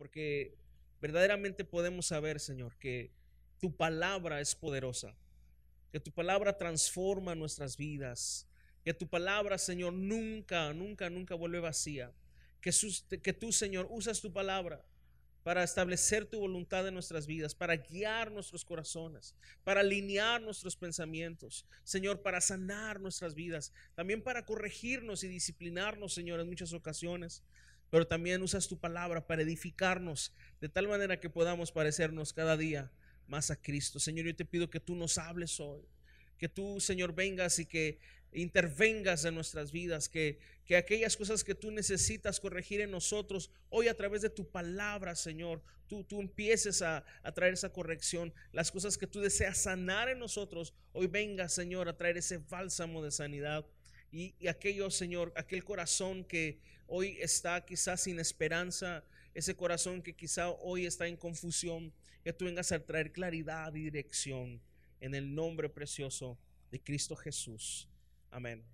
porque verdaderamente podemos saber, Señor, que tu palabra es poderosa, que tu palabra transforma nuestras vidas, que tu palabra, Señor, nunca, nunca, nunca vuelve vacía, que tú, Señor, usas tu palabra para establecer tu voluntad en nuestras vidas, para guiar nuestros corazones, para alinear nuestros pensamientos, Señor, para sanar nuestras vidas, también para corregirnos y disciplinarnos, Señor, en muchas ocasiones. Pero también usas tu palabra para edificarnos de tal manera que podamos parecernos cada día más a Cristo. Señor, yo te pido que tú nos hables hoy, que tú, Señor, vengas y que intervengas en nuestras vidas, que aquellas cosas que tú necesitas corregir en nosotros, hoy a través de tu palabra, Señor, tú empieces a traer esa corrección. Las cosas que tú deseas sanar en nosotros, hoy venga, Señor, a traer ese bálsamo de sanidad. Y aquello, Señor, aquel corazón que hoy está quizás sin esperanza, ese corazón que quizá hoy está en confusión, que tú vengas a traer claridad y dirección en el nombre precioso de Cristo Jesús. Amén.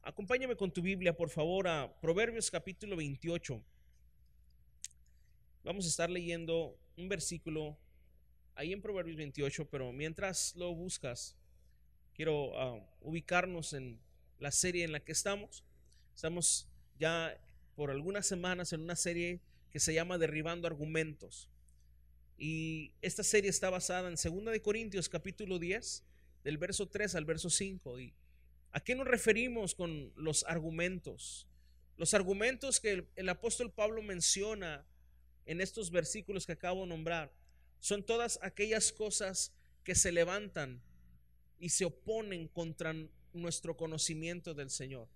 Acompáñame con tu Biblia, por favor, a Proverbios capítulo 28. Vamos a estar leyendo un versículo ahí en Proverbios 28, pero mientras lo buscas, quiero ubicarnos en la serie en la que estamos. Estamos ya por algunas semanas en una serie que se llama Derribando Argumentos. Y esta serie está basada en 2 Corintios capítulo 10, del verso 3 al verso 5. ¿Y a qué nos referimos con los argumentos? Los argumentos que el apóstol Pablo menciona en estos versículos que acabo de nombrar son todas aquellas cosas que se levantan y se oponen contra nuestro conocimiento del Señor.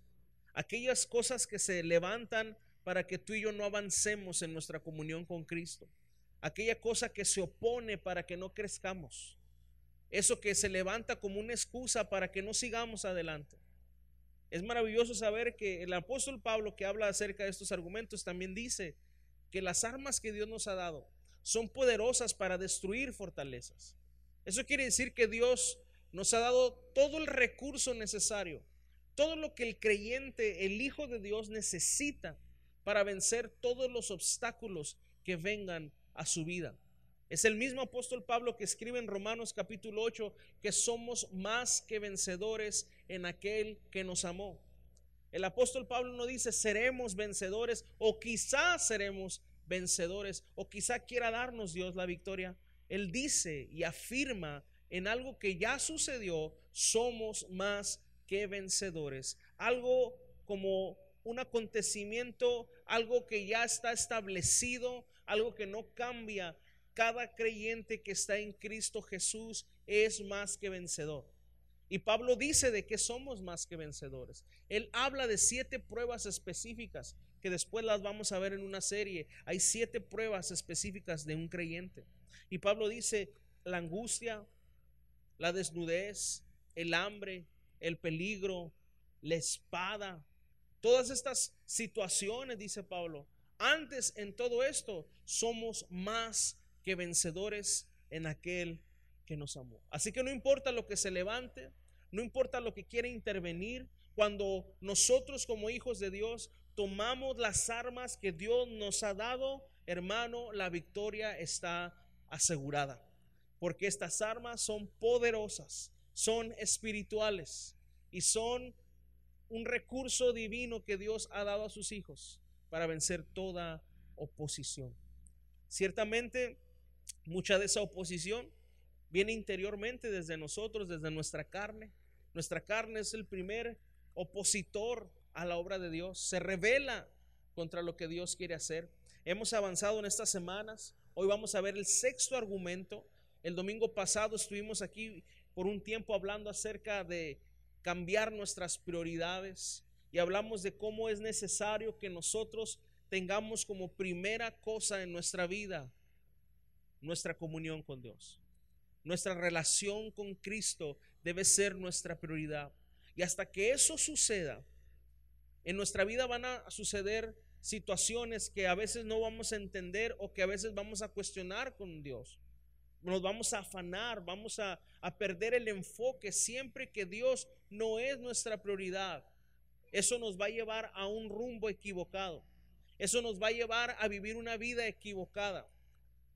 Aquellas cosas que se levantan para que tú y yo no avancemos en nuestra comunión con Cristo. Aquella cosa que se opone para que no crezcamos. Eso que se levanta como una excusa para que no sigamos adelante. Es maravilloso saber que el apóstol Pablo, que habla acerca de estos argumentos, también dice que las armas que Dios nos ha dado son poderosas para destruir fortalezas. Eso quiere decir que Dios nos ha dado todo el recurso necesario, todo lo que el creyente, el Hijo de Dios, necesita para vencer todos los obstáculos que vengan a su vida. Es el mismo apóstol Pablo que escribe en Romanos capítulo 8 que somos más que vencedores en aquel que nos amó. El apóstol Pablo no dice seremos vencedores o quizás seremos vencedores o quizá quiera darnos Dios la victoria. Él dice y afirma en algo que ya sucedió, somos más que vencedores. Algo como un acontecimiento, algo que ya está establecido, algo que no cambia. Cada creyente que está en Cristo Jesús es más que vencedor. Y Pablo dice de que somos más que vencedores. Él habla de 7 pruebas específicas que después las vamos a ver en una serie. Hay 7 pruebas específicas de un creyente. Y Pablo dice la angustia, la desnudez, el hambre, el peligro, la espada. Todas estas situaciones, dice Pablo, antes en todo esto somos más que vencedores en aquel que nos amó. Así que no importa lo que se levante, no importa lo que quiera intervenir, cuando nosotros como hijos de Dios tomamos las armas que Dios nos ha dado, hermano, la victoria está asegurada. Porque estas armas son poderosas, son espirituales y son un recurso divino que Dios ha dado a sus hijos para vencer toda oposición. Ciertamente, mucha de esa oposición viene interiormente desde nosotros, desde nuestra carne. Nuestra carne es el primer opositor a la obra de Dios. Se revela contra lo que Dios quiere hacer. Hemos avanzado en estas semanas. Hoy vamos a ver el 6º argumento. El domingo pasado estuvimos aquí por un tiempo hablando acerca de cambiar nuestras prioridades y hablamos de cómo es necesario que nosotros tengamos como primera cosa en nuestra vida nuestra comunión con Dios. Nuestra relación con Cristo debe ser nuestra prioridad. Y hasta que eso suceda, en nuestra vida van a suceder situaciones que a veces no vamos a entender o que a veces vamos a cuestionar con Dios. Nos vamos a afanar, vamos a perder el enfoque siempre que Dios no es nuestra prioridad. Eso nos va a llevar a un rumbo equivocado. Eso nos va a llevar a vivir una vida equivocada,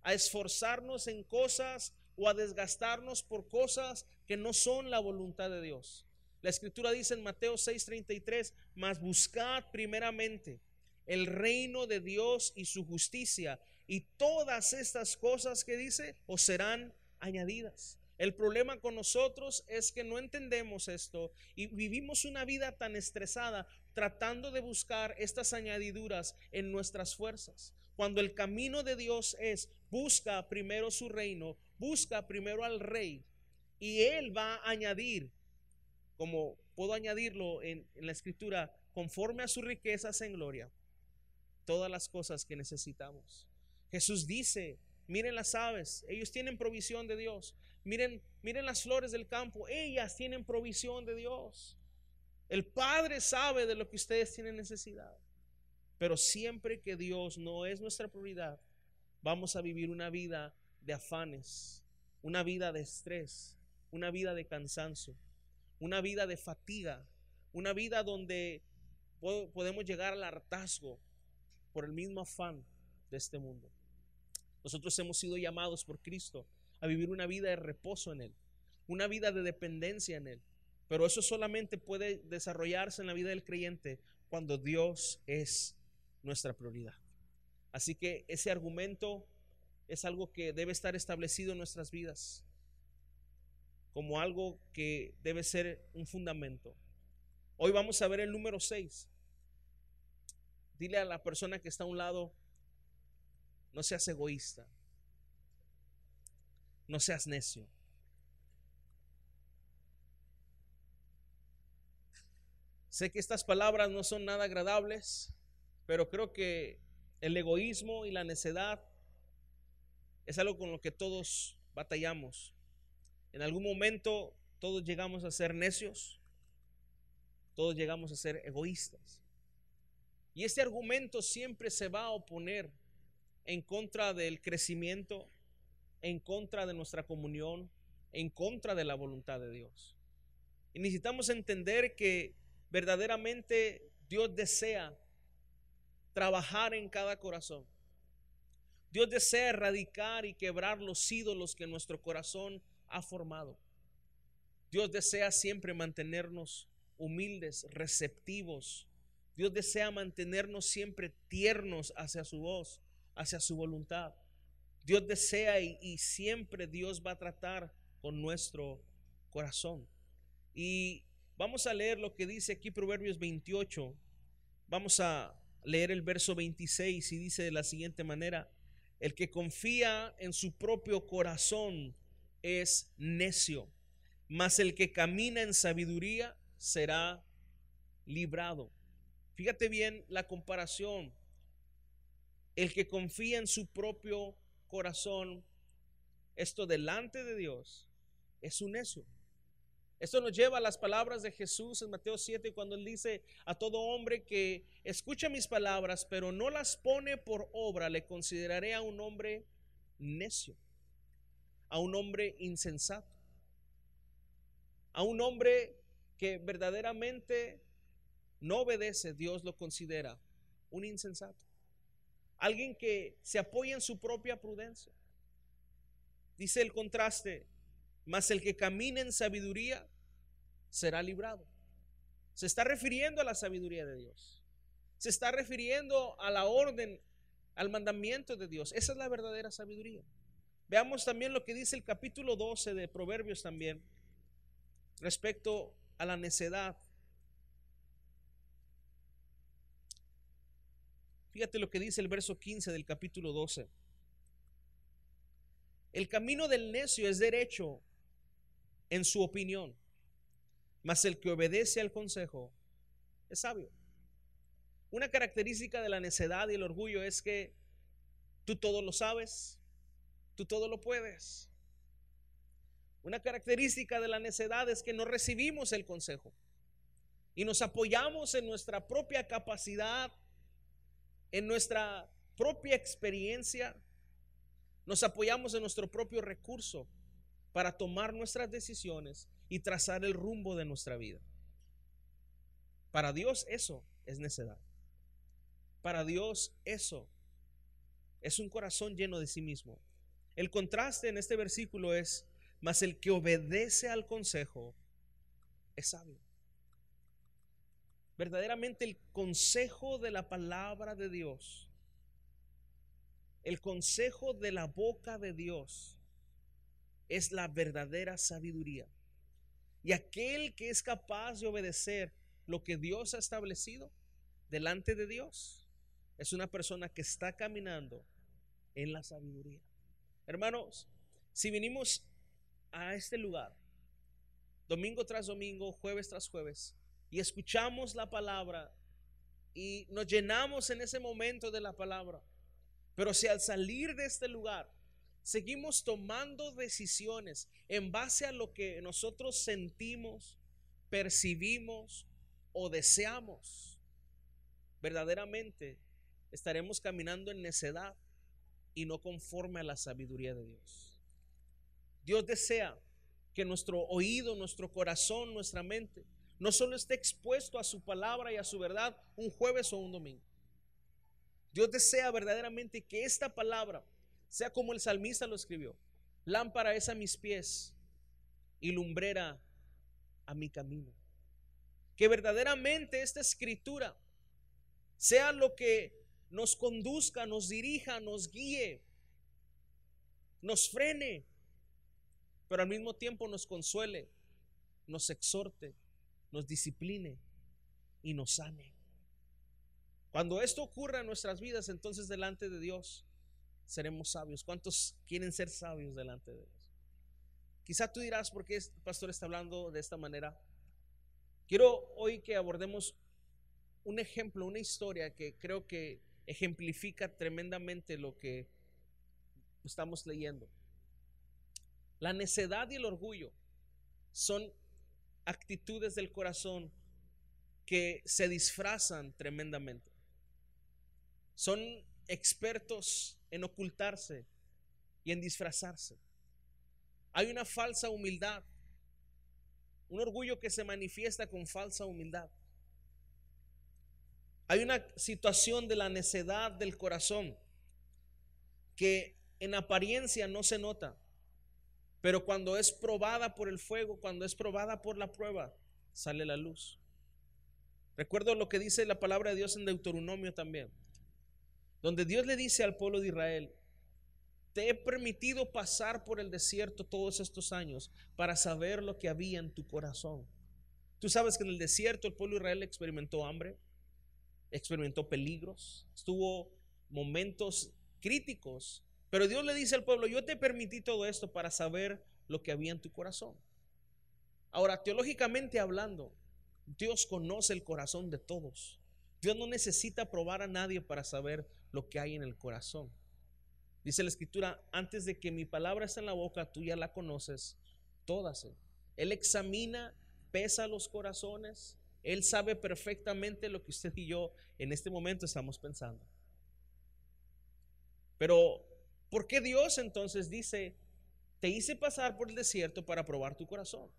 a esforzarnos en cosas o a desgastarnos por cosas que no son la voluntad de Dios. La escritura dice en Mateo 6:33, mas buscad primeramente el reino de Dios y su justicia, y todas estas cosas que dice os serán añadidas. El problema con nosotros es que no entendemos esto y vivimos una vida tan estresada tratando de buscar estas añadiduras en nuestras fuerzas, cuando el camino de Dios es: busca primero su reino, busca primero al Rey, y Él va a añadir, como puedo añadirlo en la escritura, conforme a sus riquezas en gloria, todas las cosas que necesitamos. Jesús dice: miren las aves, ellos tienen provisión de Dios. Miren las flores del campo, ellas tienen provisión de Dios. El Padre sabe de lo que ustedes tienen necesidad. Pero siempre que Dios no es nuestra prioridad, vamos a vivir una vida de afanes, una vida de estrés, una vida de cansancio, una vida de fatiga, una vida donde podemos llegar al hartazgo por el mismo afán de este mundo. Nosotros hemos sido llamados por Cristo a vivir una vida de reposo en Él, una vida de dependencia en Él. Pero eso solamente puede desarrollarse en la vida del creyente cuando Dios es nuestra prioridad. Así que ese argumento es algo que debe estar establecido en nuestras vidas como algo que debe ser un fundamento. Hoy vamos a ver el número 6. Dile a la persona que está a un lado: no seas egoísta, no seas necio. Sé que estas palabras no son nada agradables, pero creo que el egoísmo y la necedad es algo con lo que todos batallamos. En algún momento todos llegamos a ser necios, todos llegamos a ser egoístas. Y este argumento siempre se va a oponer en contra del crecimiento, en contra de nuestra comunión, en contra de la voluntad de Dios. Y necesitamos entender que verdaderamente Dios desea trabajar en cada corazón. Dios desea erradicar y quebrar los ídolos que nuestro corazón ha formado. Dios desea siempre mantenernos humildes, receptivos. Dios desea mantenernos siempre tiernos hacia su voz, hacia su voluntad. Dios desea y siempre Dios va a tratar con nuestro corazón. Y vamos a leer lo que dice aquí Proverbios 28. Vamos a leer el verso 26 y dice de la siguiente manera: el que confía en su propio corazón es necio, mas el que camina en sabiduría será librado. Fíjate bien la comparación. El que confía en su propio corazón, esto delante de Dios, es un necio. Esto nos lleva a las palabras de Jesús en Mateo 7, cuando Él dice: a todo hombre que escucha mis palabras pero no las pone por obra, le consideraré a un hombre necio, a un hombre insensato, a un hombre que verdaderamente no obedece. Dios lo considera un insensato, alguien que se apoya en su propia prudencia. Dice el contraste: mas el que camina en sabiduría será librado. Se está refiriendo a la sabiduría de Dios, se está refiriendo a la orden, al mandamiento de Dios. Esa es la verdadera sabiduría. Veamos también lo que dice el capítulo 12 de Proverbios también respecto a la necedad. Fíjate lo que dice el verso 15 del capítulo 12. El camino del necio es derecho en su opinión, mas el que obedece al consejo es sabio. Una característica de la necedad y el orgullo es que tú todo lo sabes, tú todo lo puedes. Una característica de la necedad es que no recibimos el consejo y nos apoyamos en nuestra propia capacidad, en nuestra propia experiencia. Nos apoyamos en nuestro propio recurso para tomar nuestras decisiones y trazar el rumbo de nuestra vida. Para Dios eso es necedad. Para Dios eso es un corazón lleno de sí mismo. El contraste en este versículo es: mas el que obedece al consejo es sabio. Verdaderamente el consejo de la palabra de Dios, el consejo de la boca de Dios, es la verdadera sabiduría. Y aquel que es capaz de obedecer lo que Dios ha establecido delante de Dios es una persona que está caminando en la sabiduría. Hermanos, si vinimos a este lugar domingo tras domingo, jueves tras jueves, y escuchamos la palabra y nos llenamos en ese momento de la palabra, pero si al salir de este lugar seguimos tomando decisiones en base a lo que nosotros sentimos, percibimos o deseamos, verdaderamente estaremos caminando en necedad y no conforme a la sabiduría de Dios. Dios desea que nuestro oído, nuestro corazón, nuestra mente no solo esté expuesto a su palabra y a su verdad un jueves o un domingo. Dios desea verdaderamente que esta palabra sea como el salmista lo escribió: lámpara es a mis pies y lumbrera a mi camino. Que verdaderamente esta escritura sea lo que nos conduzca, nos dirija, nos guíe, nos frene, pero al mismo tiempo nos consuele, nos exhorte, nos discipline y nos sane. Cuando esto ocurra en nuestras vidas, entonces delante de Dios seremos sabios. ¿Cuántos quieren ser sabios delante de Dios? Quizá tú dirás: ¿por qué el pastor está hablando de esta manera? Quiero hoy que abordemos un ejemplo, una historia que creo que ejemplifica tremendamente lo que estamos leyendo. La necedad y el orgullo son actitudes del corazón que se disfrazan tremendamente. Son expertos en ocultarse y en disfrazarse. Hay una falsa humildad, un orgullo que se manifiesta con falsa humildad. Hay una situación de la necedad del corazón que en apariencia no se nota, pero cuando es probada por el fuego, cuando es probada por la prueba, sale la luz. Recuerdo lo que dice la palabra de Dios en Deuteronomio también, donde Dios le dice al pueblo de Israel: te he permitido pasar por el desierto todos estos años para saber lo que había en tu corazón. Tú sabes que en el desierto el pueblo de Israel experimentó hambre, experimentó peligros, estuvo momentos críticos, pero Dios le dice al pueblo: yo te permití todo esto para saber lo que había en tu corazón. Ahora, teológicamente hablando, Dios conoce el corazón de todos. Dios no necesita probar a nadie para saber lo que hay en el corazón. Dice la escritura: antes de que mi palabra esté en la boca, tú ya la conoces todas. Él examina, pesa los corazones. Él sabe perfectamente lo que usted y yo en este momento estamos pensando. Pero ¿por qué Dios entonces dice: te hice pasar por el desierto para probar tu corazón?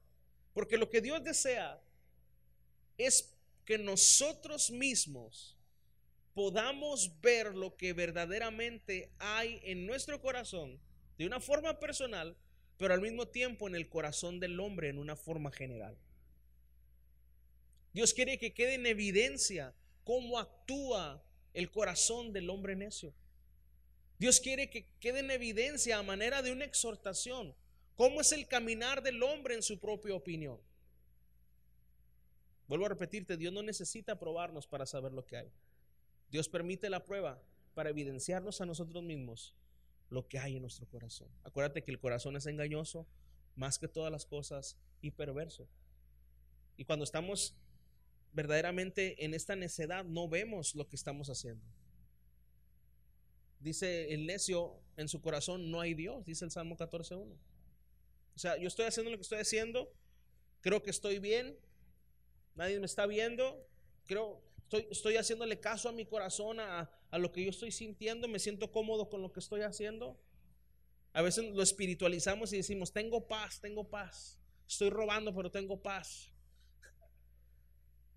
Porque lo que Dios desea es que nosotros mismos podamos ver lo que verdaderamente hay en nuestro corazón de una forma personal, pero al mismo tiempo en el corazón del hombre en una forma general. Dios quiere que quede en evidencia cómo actúa el corazón del hombre necio. Dios quiere que quede en evidencia a manera de una exhortación cómo es el caminar del hombre en su propia opinión. Vuelvo a repetirte: Dios no necesita probarnos para saber lo que hay. Dios permite la prueba para evidenciarnos a nosotros mismos lo que hay en nuestro corazón. Acuérdate que el corazón es engañoso más que todas las cosas y perverso. Y cuando estamos verdaderamente en esta necedad, no vemos lo que estamos haciendo. Dice el necio en su corazón: no hay Dios, dice el Salmo 14:1. O sea, yo estoy haciendo lo que estoy haciendo, creo que estoy bien, nadie me está viendo, estoy haciéndole caso a mi corazón, a lo que yo estoy sintiendo, me siento cómodo con lo que estoy haciendo. A veces lo espiritualizamos y decimos: tengo paz, estoy robando pero tengo paz.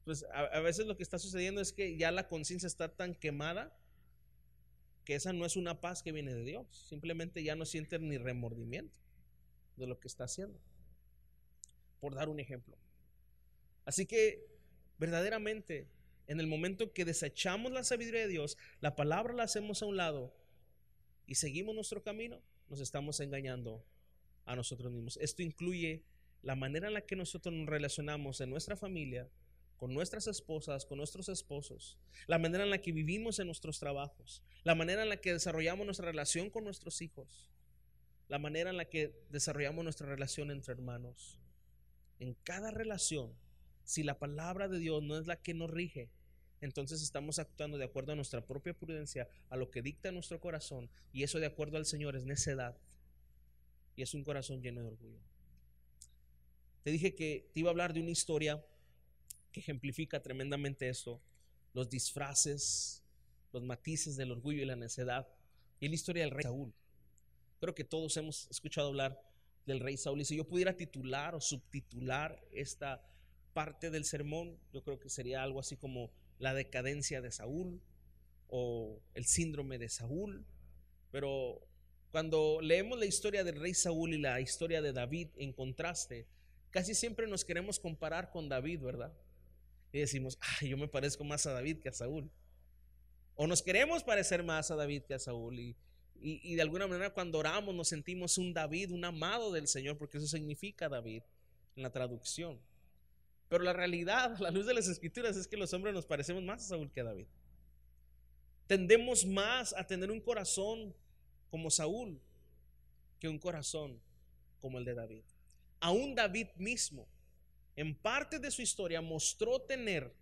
pues a veces lo que está sucediendo es que ya la conciencia está tan quemada que esa no es una paz que viene de Dios. Simplemente ya no sienten ni remordimiento de lo que está haciendo, por dar un ejemplo. Así que verdaderamente, en el momento que desechamos la sabiduría de Dios, la palabra la hacemos a un lado y seguimos nuestro camino, nos estamos engañando a nosotros mismos. Esto incluye la manera en la que nosotros nos relacionamos en nuestra familia, con nuestras esposas, con nuestros esposos, la manera en la que vivimos en nuestros trabajos, la manera en la que desarrollamos nuestra relación con nuestros hijos, la manera en la que desarrollamos nuestra relación entre hermanos. En cada relación, si la palabra de Dios no es la que nos rige, entonces estamos actuando de acuerdo a nuestra propia prudencia, a lo que dicta nuestro corazón, y eso de acuerdo al Señor es necedad y es un corazón lleno de orgullo. Te dije que te iba a hablar de una historia que ejemplifica tremendamente esto, los disfraces, los matices del orgullo y la necedad, y la historia del rey Saúl. Creo que todos hemos escuchado hablar del rey Saúl, y si yo pudiera titular o subtitular esta parte del sermón, yo creo que sería algo así como la decadencia de Saúl o el síndrome de Saúl. Pero cuando leemos la historia del rey Saúl y la historia de David en contraste, casi siempre nos queremos comparar con David, ¿verdad? Y decimos, yo me parezco más a David que a Saúl. O nos queremos parecer más a David que a Saúl. Y de alguna manera cuando oramos nos sentimos un David, un amado del Señor, porque eso significa David en la traducción. Pero la realidad, a la luz de las Escrituras, es que los hombres nos parecemos más a Saúl que a David. Tendemos más a tener un corazón como Saúl que un corazón como el de David. Aún David mismo, en parte de su historia, mostró tener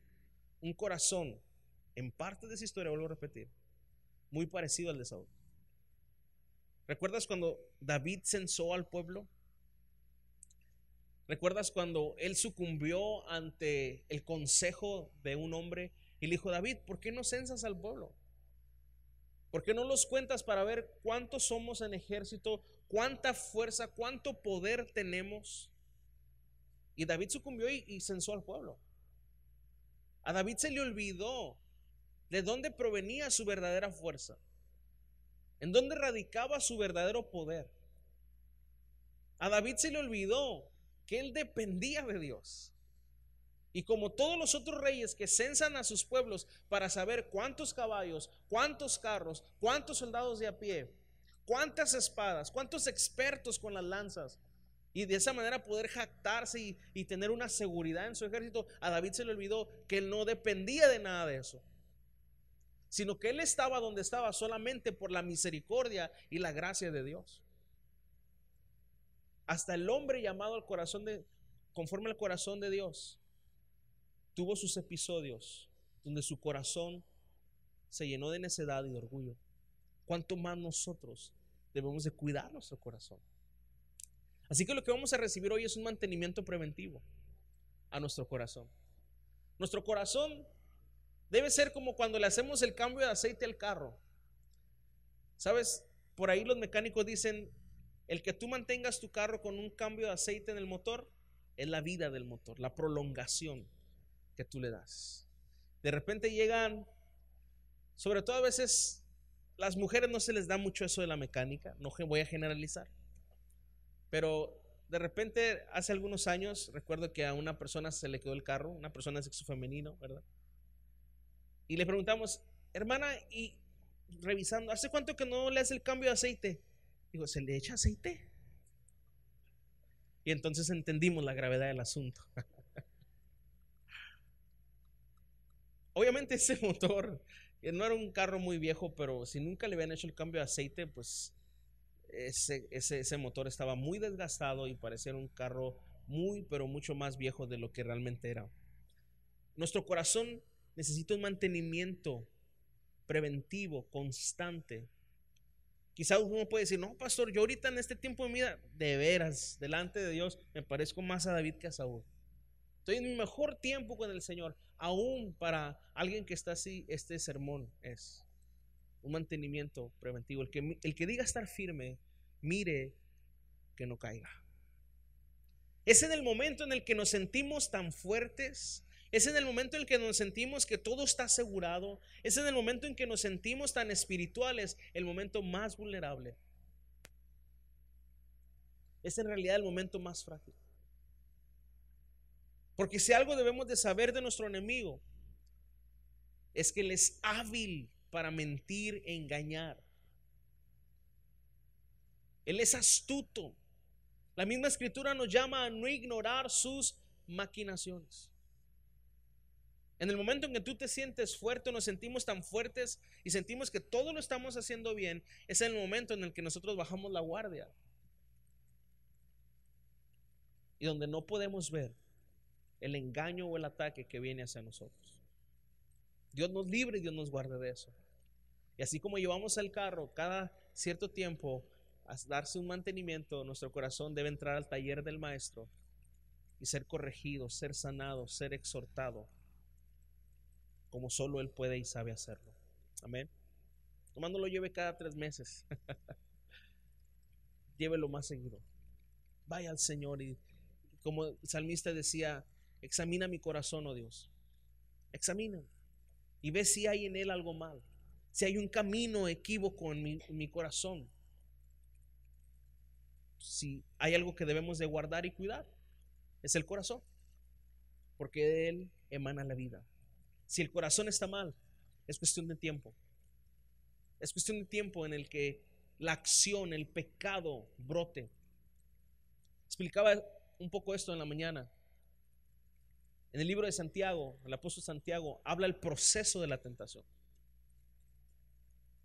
un corazón, en parte de su historia, vuelvo a repetir, muy parecido al de Saúl. ¿Recuerdas cuando David censó al pueblo? ¿Recuerdas cuando él sucumbió ante el consejo de un hombre y le dijo, David, ¿por qué no censas al pueblo? ¿Por qué no los cuentas para ver cuántos somos en ejército, cuánta fuerza, cuánto poder tenemos? Y David sucumbió y censó al pueblo. A David se le olvidó de dónde provenía su verdadera fuerza, en dónde radicaba su verdadero poder. A David se le olvidó que él dependía de Dios. Y como todos los otros reyes que censan a sus pueblos para saber cuántos caballos, cuántos carros, cuántos soldados de a pie, cuántas espadas, cuántos expertos con las lanzas, y de esa manera poder jactarse y tener una seguridad en su ejército, a David se le olvidó que él no dependía de nada de eso, sino que él estaba donde estaba solamente por la misericordia y la gracia de Dios. Hasta el hombre llamado al corazón conforme al corazón de Dios tuvo sus episodios donde su corazón se llenó de necedad y de orgullo. ¿Cuánto más nosotros debemos de cuidar nuestro corazón? Así que lo que vamos a recibir hoy es un mantenimiento preventivo a nuestro corazón. Nuestro corazón debe ser como cuando le hacemos el cambio de aceite al carro. ¿Sabes? Por ahí los mecánicos dicen, el que tú mantengas tu carro con un cambio de aceite en el motor es la vida del motor, la prolongación que tú le das. De repente llegan, sobre todo a veces las mujeres no se les da mucho eso de la mecánica, no voy a generalizar, pero de repente hace algunos años recuerdo que a una persona se le quedó el carro, una persona de sexo femenino, ¿verdad? Y le preguntamos, hermana, y revisando, ¿hace cuánto que no le hace el cambio de aceite? Digo, ¿se le echa aceite? Y entonces entendimos la gravedad del asunto. Obviamente ese motor no era un carro muy viejo, pero si nunca le habían hecho el cambio de aceite, pues ese motor estaba muy desgastado y parecía un carro muy, pero mucho más viejo de lo que realmente era. Nuestro corazón necesita un mantenimiento preventivo, constante. Quizá uno puede decir, no, pastor, yo ahorita en este tiempo de mi vida, de veras, delante de Dios, me parezco más a David que a Saúl. Estoy en mi mejor tiempo con el Señor. Aún para alguien que está así, este sermón es un mantenimiento preventivo. El que diga estar firme, mire que no caiga. Es en el momento en el que nos sentimos tan fuertes, Es en el momento en el que nos sentimos que todo está asegurado. Es en el momento en que nos sentimos tan espirituales, el momento más vulnerable. Es en realidad el momento más frágil. Porque si algo debemos de saber de nuestro enemigo, es que él es hábil para mentir e engañar. Él es astuto. La misma escritura nos llama a no ignorar sus maquinaciones. En el momento en que tú te sientes fuerte, nos sentimos tan fuertes y sentimos que todo lo estamos haciendo bien, es el momento en el que nosotros bajamos la guardia y donde no podemos ver el engaño o el ataque que viene hacia nosotros. Dios nos libre y Dios nos guarde de eso. Y así como llevamos el carro cada cierto tiempo a darse un mantenimiento, nuestro corazón debe entrar al taller del maestro y ser corregido, ser sanado, ser exhortado, como solo Él puede y sabe hacerlo. Amén. Nomás no lo lleve cada 3 meses. Llévelo más seguido. Vaya al Señor y como el salmista decía, examina mi corazón, oh Dios. Examina y ve si hay en él algo mal, si hay un camino equívoco en mi corazón, si hay algo que debemos de guardar y cuidar. Es el corazón, porque de él emana la vida. Si el corazón está mal, es cuestión de tiempo. Es cuestión de tiempo en el que la acción, el pecado brote. Explicaba un poco esto en la mañana. En el libro de Santiago, el apóstol Santiago habla el proceso de la tentación.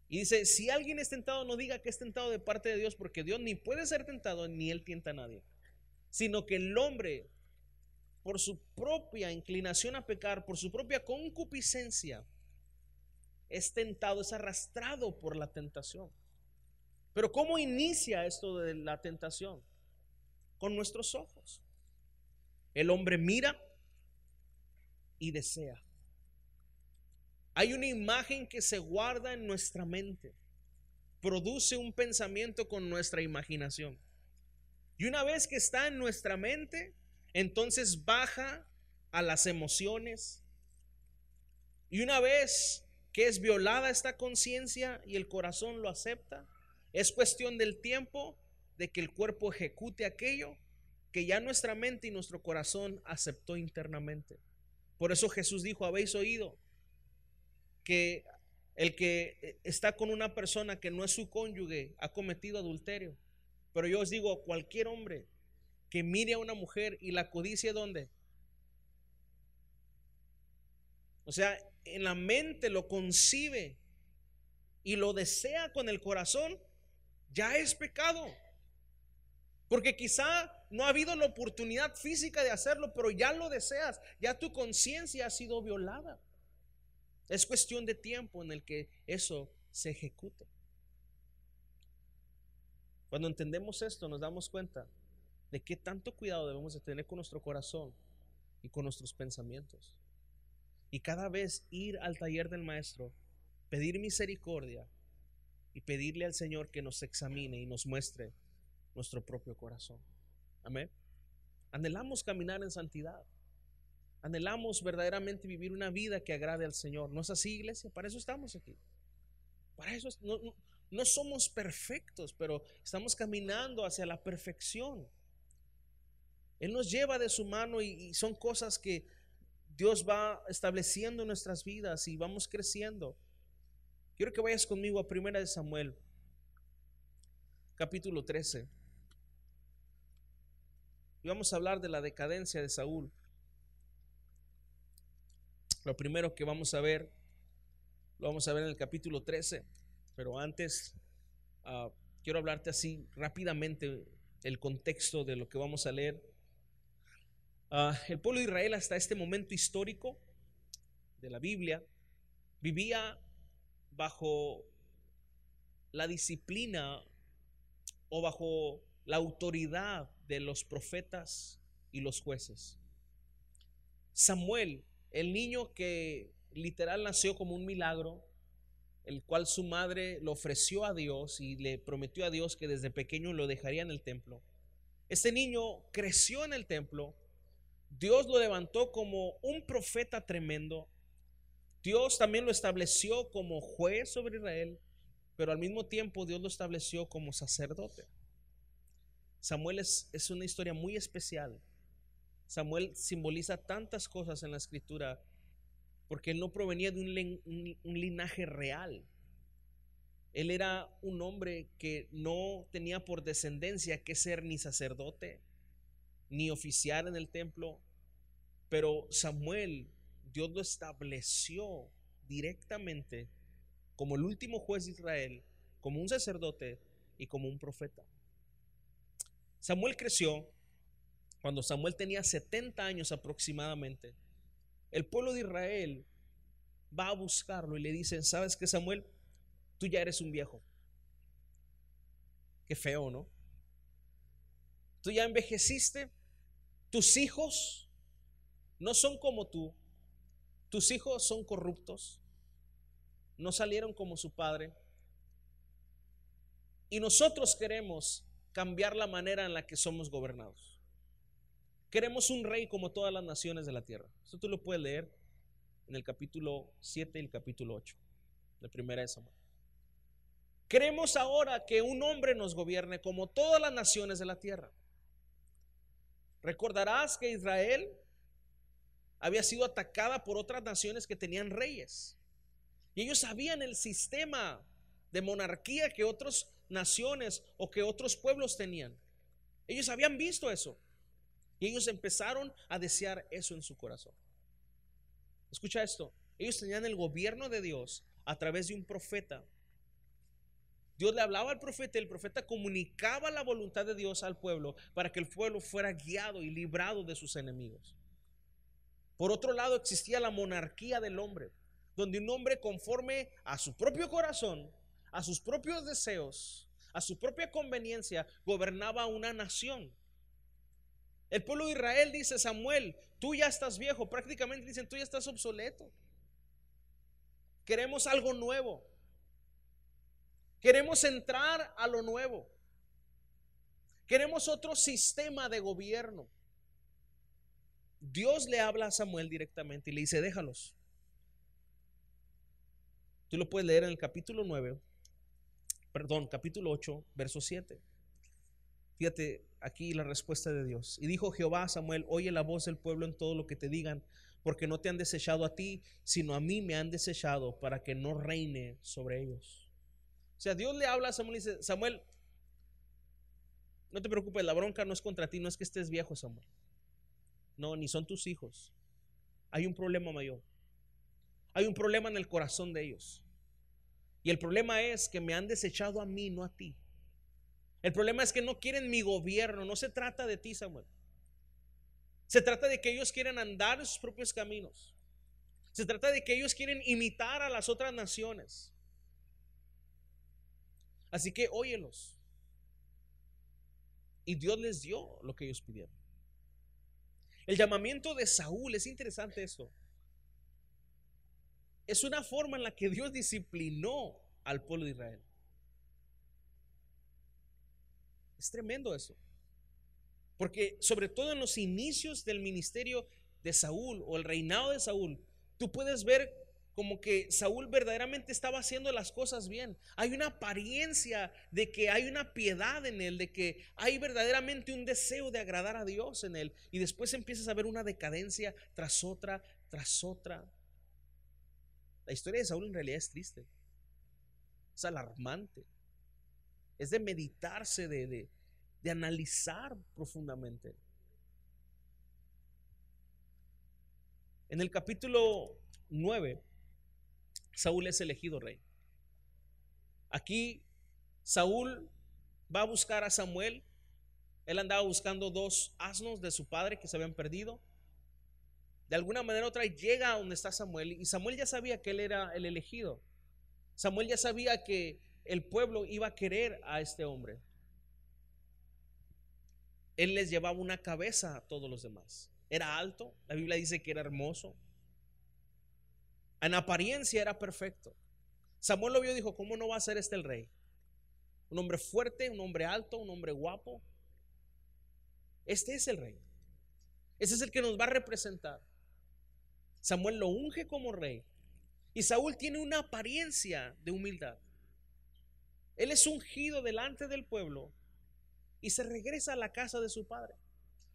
Y dice, si alguien es tentado, no diga que es tentado de parte de Dios, porque Dios ni puede ser tentado, ni Él tienta a nadie. Sino que el hombre, por su propia inclinación a pecar, por su propia concupiscencia, es tentado, es arrastrado por la tentación. Pero ¿cómo inicia esto de la tentación? Con nuestros ojos. El hombre mira y desea. Hay una imagen que se guarda en nuestra mente, produce un pensamiento con nuestra imaginación. Y una vez que está en nuestra mente, entonces baja a las emociones. Y una vez que es violada esta conciencia y el corazón lo acepta, es cuestión del tiempo de que el cuerpo ejecute aquello que ya nuestra mente y nuestro corazón aceptó internamente. Por eso Jesús dijo, habéis oído que el que está con una persona que no es su cónyuge ha cometido adulterio. Pero yo os digo, cualquier hombre que mire a una mujer y la codicie, ¿dónde? O sea, en la mente lo concibe y lo desea con el corazón, ya es pecado. Porque quizá no ha habido la oportunidad física de hacerlo, pero ya lo deseas, ya tu conciencia ha sido violada. Es cuestión de tiempo en el que eso se ejecute. Cuando entendemos esto, nos damos cuenta de qué tanto cuidado debemos de tener con nuestro corazón y con nuestros pensamientos. Y cada vez ir al taller del maestro, pedir misericordia y pedirle al Señor que nos examine y nos muestre nuestro propio corazón. Amén. Anhelamos caminar en santidad. Anhelamos verdaderamente vivir una vida que agrade al Señor. ¿No es así, iglesia? Para eso estamos aquí. Para eso no somos perfectos, pero estamos caminando hacia la perfección. Él nos lleva de su mano y son cosas que Dios va estableciendo en nuestras vidas y vamos creciendo. Quiero que vayas conmigo a 1 de Samuel, capítulo 13. Y vamos a hablar de la decadencia de Saúl. Lo primero que vamos a ver, lo vamos a ver en el capítulo 13. Pero antes, quiero hablarte así rápidamente el contexto de lo que vamos a leer. El pueblo de Israel hasta este momento histórico de la Biblia vivía bajo la disciplina o bajo la autoridad de los profetas y los jueces. Samuel, el niño que literal nació como un milagro, el cual su madre lo ofreció a Dios y le prometió a Dios que desde pequeño lo dejaría en el templo. Este niño creció en el templo Dios lo levantó como un profeta tremendo. Dios también lo estableció como juez sobre Israel, pero al mismo tiempo Dios lo estableció como sacerdote. Samuel es una historia muy especial. Samuel simboliza tantas cosas en la escritura porque él no provenía de un linaje real. Él era un hombre que no tenía por descendencia que ser ni sacerdote ni oficial en el templo, pero Samuel, Dios lo estableció directamente como el último juez de Israel, como un sacerdote y como un profeta. Samuel creció cuando Samuel tenía 70 años aproximadamente. El pueblo de Israel va a buscarlo y le dicen: ¿sabes qué, Samuel? Tú ya eres un viejo. Qué feo, ¿no? Tú ya envejeciste. Tus hijos no son como tú. Tus hijos son corruptos. No salieron como su padre. Y nosotros queremos cambiar la manera en la que somos gobernados. Queremos un rey como todas las naciones de la tierra. Esto tú lo puedes leer en el capítulo 7 y el capítulo 8 de Primera de Samuel. Queremos ahora que un hombre nos gobierne como todas las naciones de la tierra. Recordarás que Israel había sido atacada por otras naciones que tenían reyes. Y ellos sabían el sistema de monarquía que otras naciones o que otros pueblos tenían. Ellos habían visto eso. Y ellos empezaron a desear eso en su corazón. Escucha esto. Ellos tenían el gobierno de Dios a través de un profeta. Dios le hablaba al profeta y el profeta comunicaba la voluntad de Dios al pueblo para que el pueblo fuera guiado y librado de sus enemigos. Por otro lado, existía la monarquía del hombre, donde un hombre, conforme a su propio corazón, a sus propios deseos, a su propia conveniencia, gobernaba una nación. El pueblo de Israel dice: Samuel, tú ya estás viejo. Prácticamente dicen: tú ya estás obsoleto. Queremos algo nuevo. Queremos entrar a lo nuevo. Queremos otro sistema de gobierno. Dios le habla a Samuel directamente y le dice: déjalos. Tú lo puedes leer en el capítulo 8, verso 7. Fíjate aquí la respuesta de Dios. Y dijo Jehová a Samuel: oye la voz del pueblo en todo lo que te digan, porque no te han desechado a ti, sino a mí me han desechado para que no reine sobre ellos. O sea, Dios le habla a Samuel y dice: Samuel, no te preocupes, la bronca no es contra ti, no es que estés viejo, Samuel. No, ni son tus hijos. Hay un problema mayor. Hay un problema en el corazón de ellos. Y el problema es que me han desechado a mí, no a ti. El problema es que no quieren mi gobierno. No se trata de ti, Samuel. Se trata de que ellos quieren andar en sus propios caminos. Se trata de que ellos quieren imitar a las otras naciones. Así que óyelos. Y Dios les dio lo que ellos pidieron. El llamamiento de Saúl, es interesante esto. Es una forma en la que Dios disciplinó al pueblo de Israel. Es tremendo eso. Porque sobre todo en los inicios del ministerio de Saúl o el reinado de Saúl, tú puedes ver como que Saúl verdaderamente estaba haciendo las cosas bien. Hay una apariencia de que hay una piedad en él, de que hay verdaderamente un deseo de agradar a Dios en él. Y después empiezas a ver una decadencia tras otra, tras otra. La historia de Saúl en realidad es triste. Es alarmante. Es de meditarse, de analizar profundamente. En el capítulo 9, Saúl es elegido rey. Aquí Saúl va a buscar a Samuel. Él andaba buscando 2 asnos de su padre que se habían perdido. De alguna manera u otra llega a donde está Samuel, y Samuel ya sabía que él era el elegido. Samuel ya sabía que el pueblo iba a querer a este hombre. Él les llevaba una cabeza a todos los demás. Era alto, la Biblia dice que era hermoso. En apariencia era perfecto. Samuel lo vio y dijo: ¿cómo no va a ser este el rey? Un hombre fuerte, un hombre alto, un hombre guapo. Este es el rey. Ese es el que nos va a representar. Samuel lo unge como rey y Saúl tiene una apariencia de humildad. Él es ungido delante del pueblo y se regresa a la casa de su padre.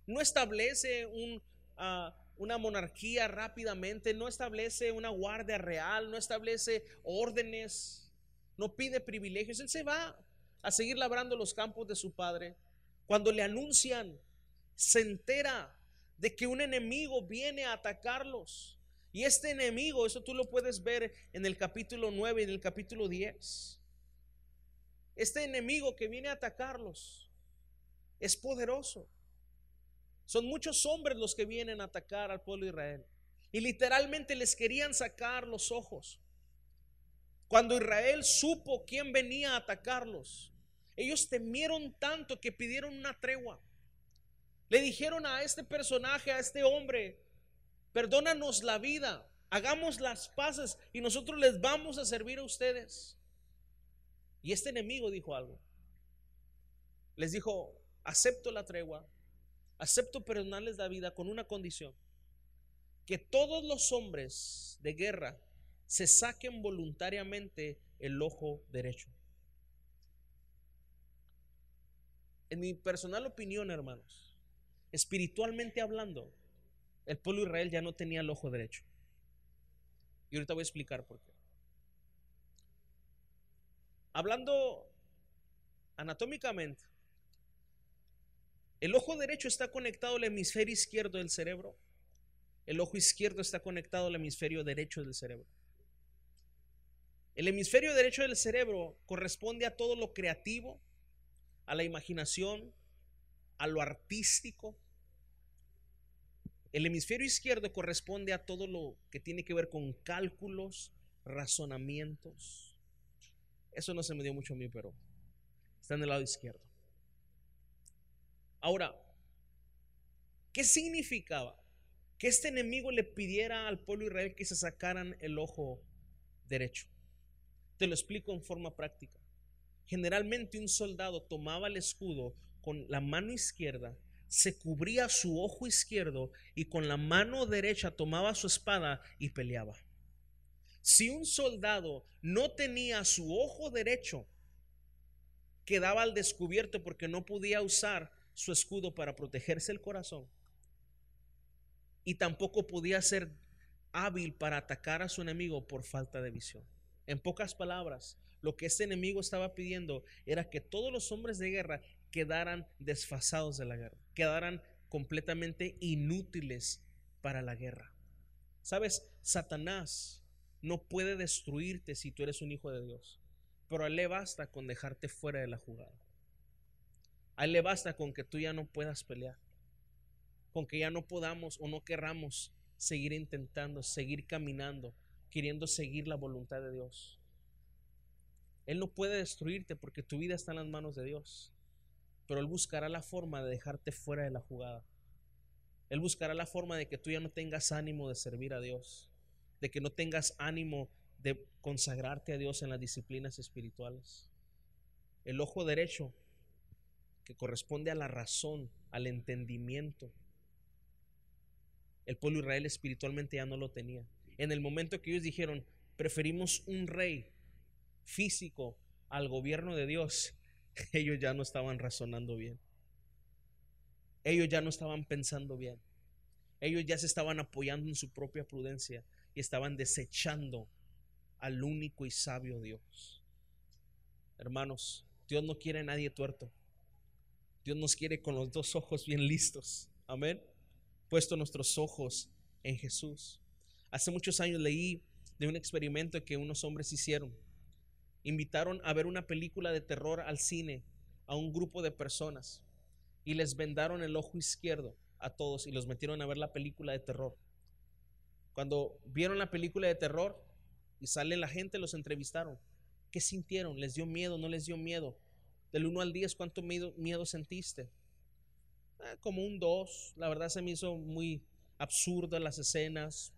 No establece una monarquía rápidamente, no establece una guardia real, no establece órdenes, no pide privilegios. Él se va a seguir labrando los campos de su padre. Cuando le anuncian, se entera de que un enemigo viene a atacarlos. Y este enemigo, eso tú lo puedes ver en el capítulo 9 y en el capítulo 10. Este enemigo que viene a atacarlos es poderoso. Son muchos hombres los que vienen a atacar al pueblo de Israel. Y literalmente les querían sacar los ojos. Cuando Israel supo quién venía a atacarlos, ellos temieron tanto que pidieron una tregua. Le dijeron a este personaje, a este hombre: perdónanos la vida, hagamos las paces y nosotros les vamos a servir a ustedes. Y este enemigo dijo algo. Les dijo: acepto la tregua, acepto perdonarles la vida con una condición: que todos los hombres de guerra se saquen voluntariamente el ojo derecho. En mi personal opinión, hermanos, espiritualmente hablando, el pueblo de Israel ya no tenía el ojo derecho. Y ahorita voy a explicar por qué. Hablando anatómicamente, el ojo derecho está conectado al hemisferio izquierdo del cerebro. El ojo izquierdo está conectado al hemisferio derecho del cerebro. El hemisferio derecho del cerebro corresponde a todo lo creativo, a la imaginación, a lo artístico. El hemisferio izquierdo corresponde a todo lo que tiene que ver con cálculos, razonamientos. Eso no se me dio mucho a mí, pero está en el lado izquierdo. Ahora, ¿qué significaba que este enemigo le pidiera al pueblo de Israel que se sacaran el ojo derecho? Te lo explico en forma práctica. Generalmente un soldado tomaba el escudo con la mano izquierda, se cubría su ojo izquierdo y con la mano derecha tomaba su espada y peleaba. Si un soldado no tenía su ojo derecho, quedaba al descubierto porque no podía usar su escudo para protegerse el corazón y tampoco podía ser hábil para atacar a su enemigo por falta de visión. En pocas palabras, lo que este enemigo estaba pidiendo era que todos los hombres de guerra quedaran desfasados de la guerra, quedaran completamente inútiles para la guerra. ¿Sabes? Satanás no puede destruirte si tú eres un hijo de Dios, pero a él le basta con dejarte fuera de la jugada. A él le basta con que tú ya no puedas pelear, con que ya no podamos o no querramos seguir intentando, seguir caminando, queriendo seguir la voluntad de Dios. Él no puede destruirte porque tu vida está en las manos de Dios, pero Él buscará la forma de dejarte fuera de la jugada. Él buscará la forma de que tú ya no tengas ánimo de servir a Dios, de que no tengas ánimo de consagrarte a Dios en las disciplinas espirituales. El ojo derecho, que corresponde a la razón, al entendimiento, el pueblo de Israel espiritualmente ya no lo tenía. En el momento que ellos dijeron: preferimos un rey físico al gobierno de Dios, ellos ya no estaban razonando bien. Ellos ya no estaban pensando bien. Ellos ya se estaban apoyando en su propia prudencia y estaban desechando al único y sabio Dios. Hermanos, Dios no quiere a nadie tuerto. Dios nos quiere con los dos ojos bien listos. Amén. Puesto nuestros ojos en Jesús. Hace muchos años leí de un experimento que unos hombres hicieron. Invitaron a ver una película de terror al cine a un grupo de personas y les vendaron el ojo izquierdo a todos y los metieron a ver la película de terror. Cuando vieron la película de terror y sale la gente, los entrevistaron. ¿Qué sintieron? ¿Les dio miedo? ¿No les dio miedo? Del 1 al 10, ¿cuánto miedo sentiste? Como un 2. La verdad se me hizo muy absurda las escenas.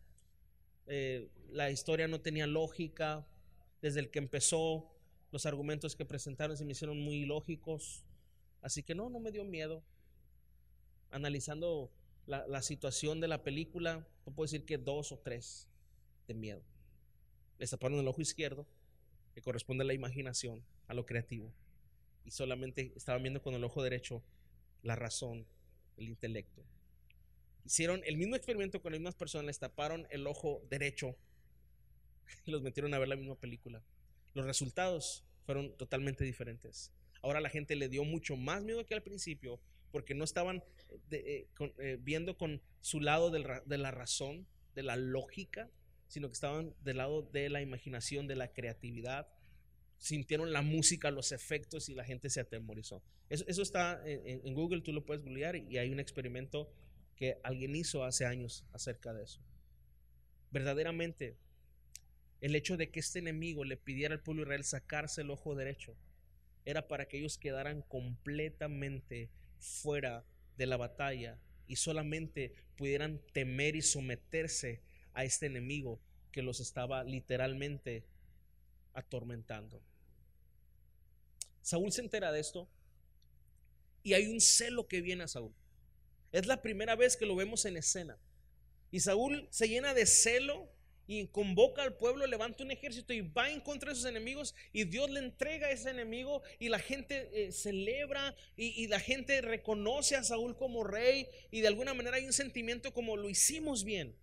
La historia no tenía lógica. Desde el que empezó, los argumentos que presentaron se me hicieron muy ilógicos. Así que no me dio miedo. Analizando la situación de la película, no puedo decir que 2 o 3 de miedo. Les taparon el ojo izquierdo, que corresponde a la imaginación, a lo creativo, y solamente estaban viendo con el ojo derecho la razón, el intelecto. Hicieron el mismo experimento con las mismas personas, les taparon el ojo derecho y los metieron a ver la misma película. Los resultados fueron totalmente diferentes. Ahora la gente le dio mucho más miedo que al principio, porque no estaban viendo con su lado de la razón, de la lógica, sino que estaban del lado de la imaginación, de la creatividad. Sintieron la música, los efectos, y la gente se atemorizó. Eso está en Google, tú lo puedes googlear, y hay un experimento que alguien hizo hace años acerca de eso. Verdaderamente, el hecho de que este enemigo le pidiera al pueblo de Israel sacarse el ojo derecho era para que ellos quedaran completamente fuera de la batalla y solamente pudieran temer y someterse a este enemigo que los estaba literalmente atormentando. Saúl se entera de esto y hay un celo que viene a Saúl. Es la primera vez que lo vemos en escena. Y Saúl se llena de celo y convoca al pueblo, levanta un ejército y va en contra de sus enemigos, y Dios le entrega a ese enemigo, y la gente celebra, y la gente reconoce a Saúl como rey, y de alguna manera hay un sentimiento como lo hicimos bien.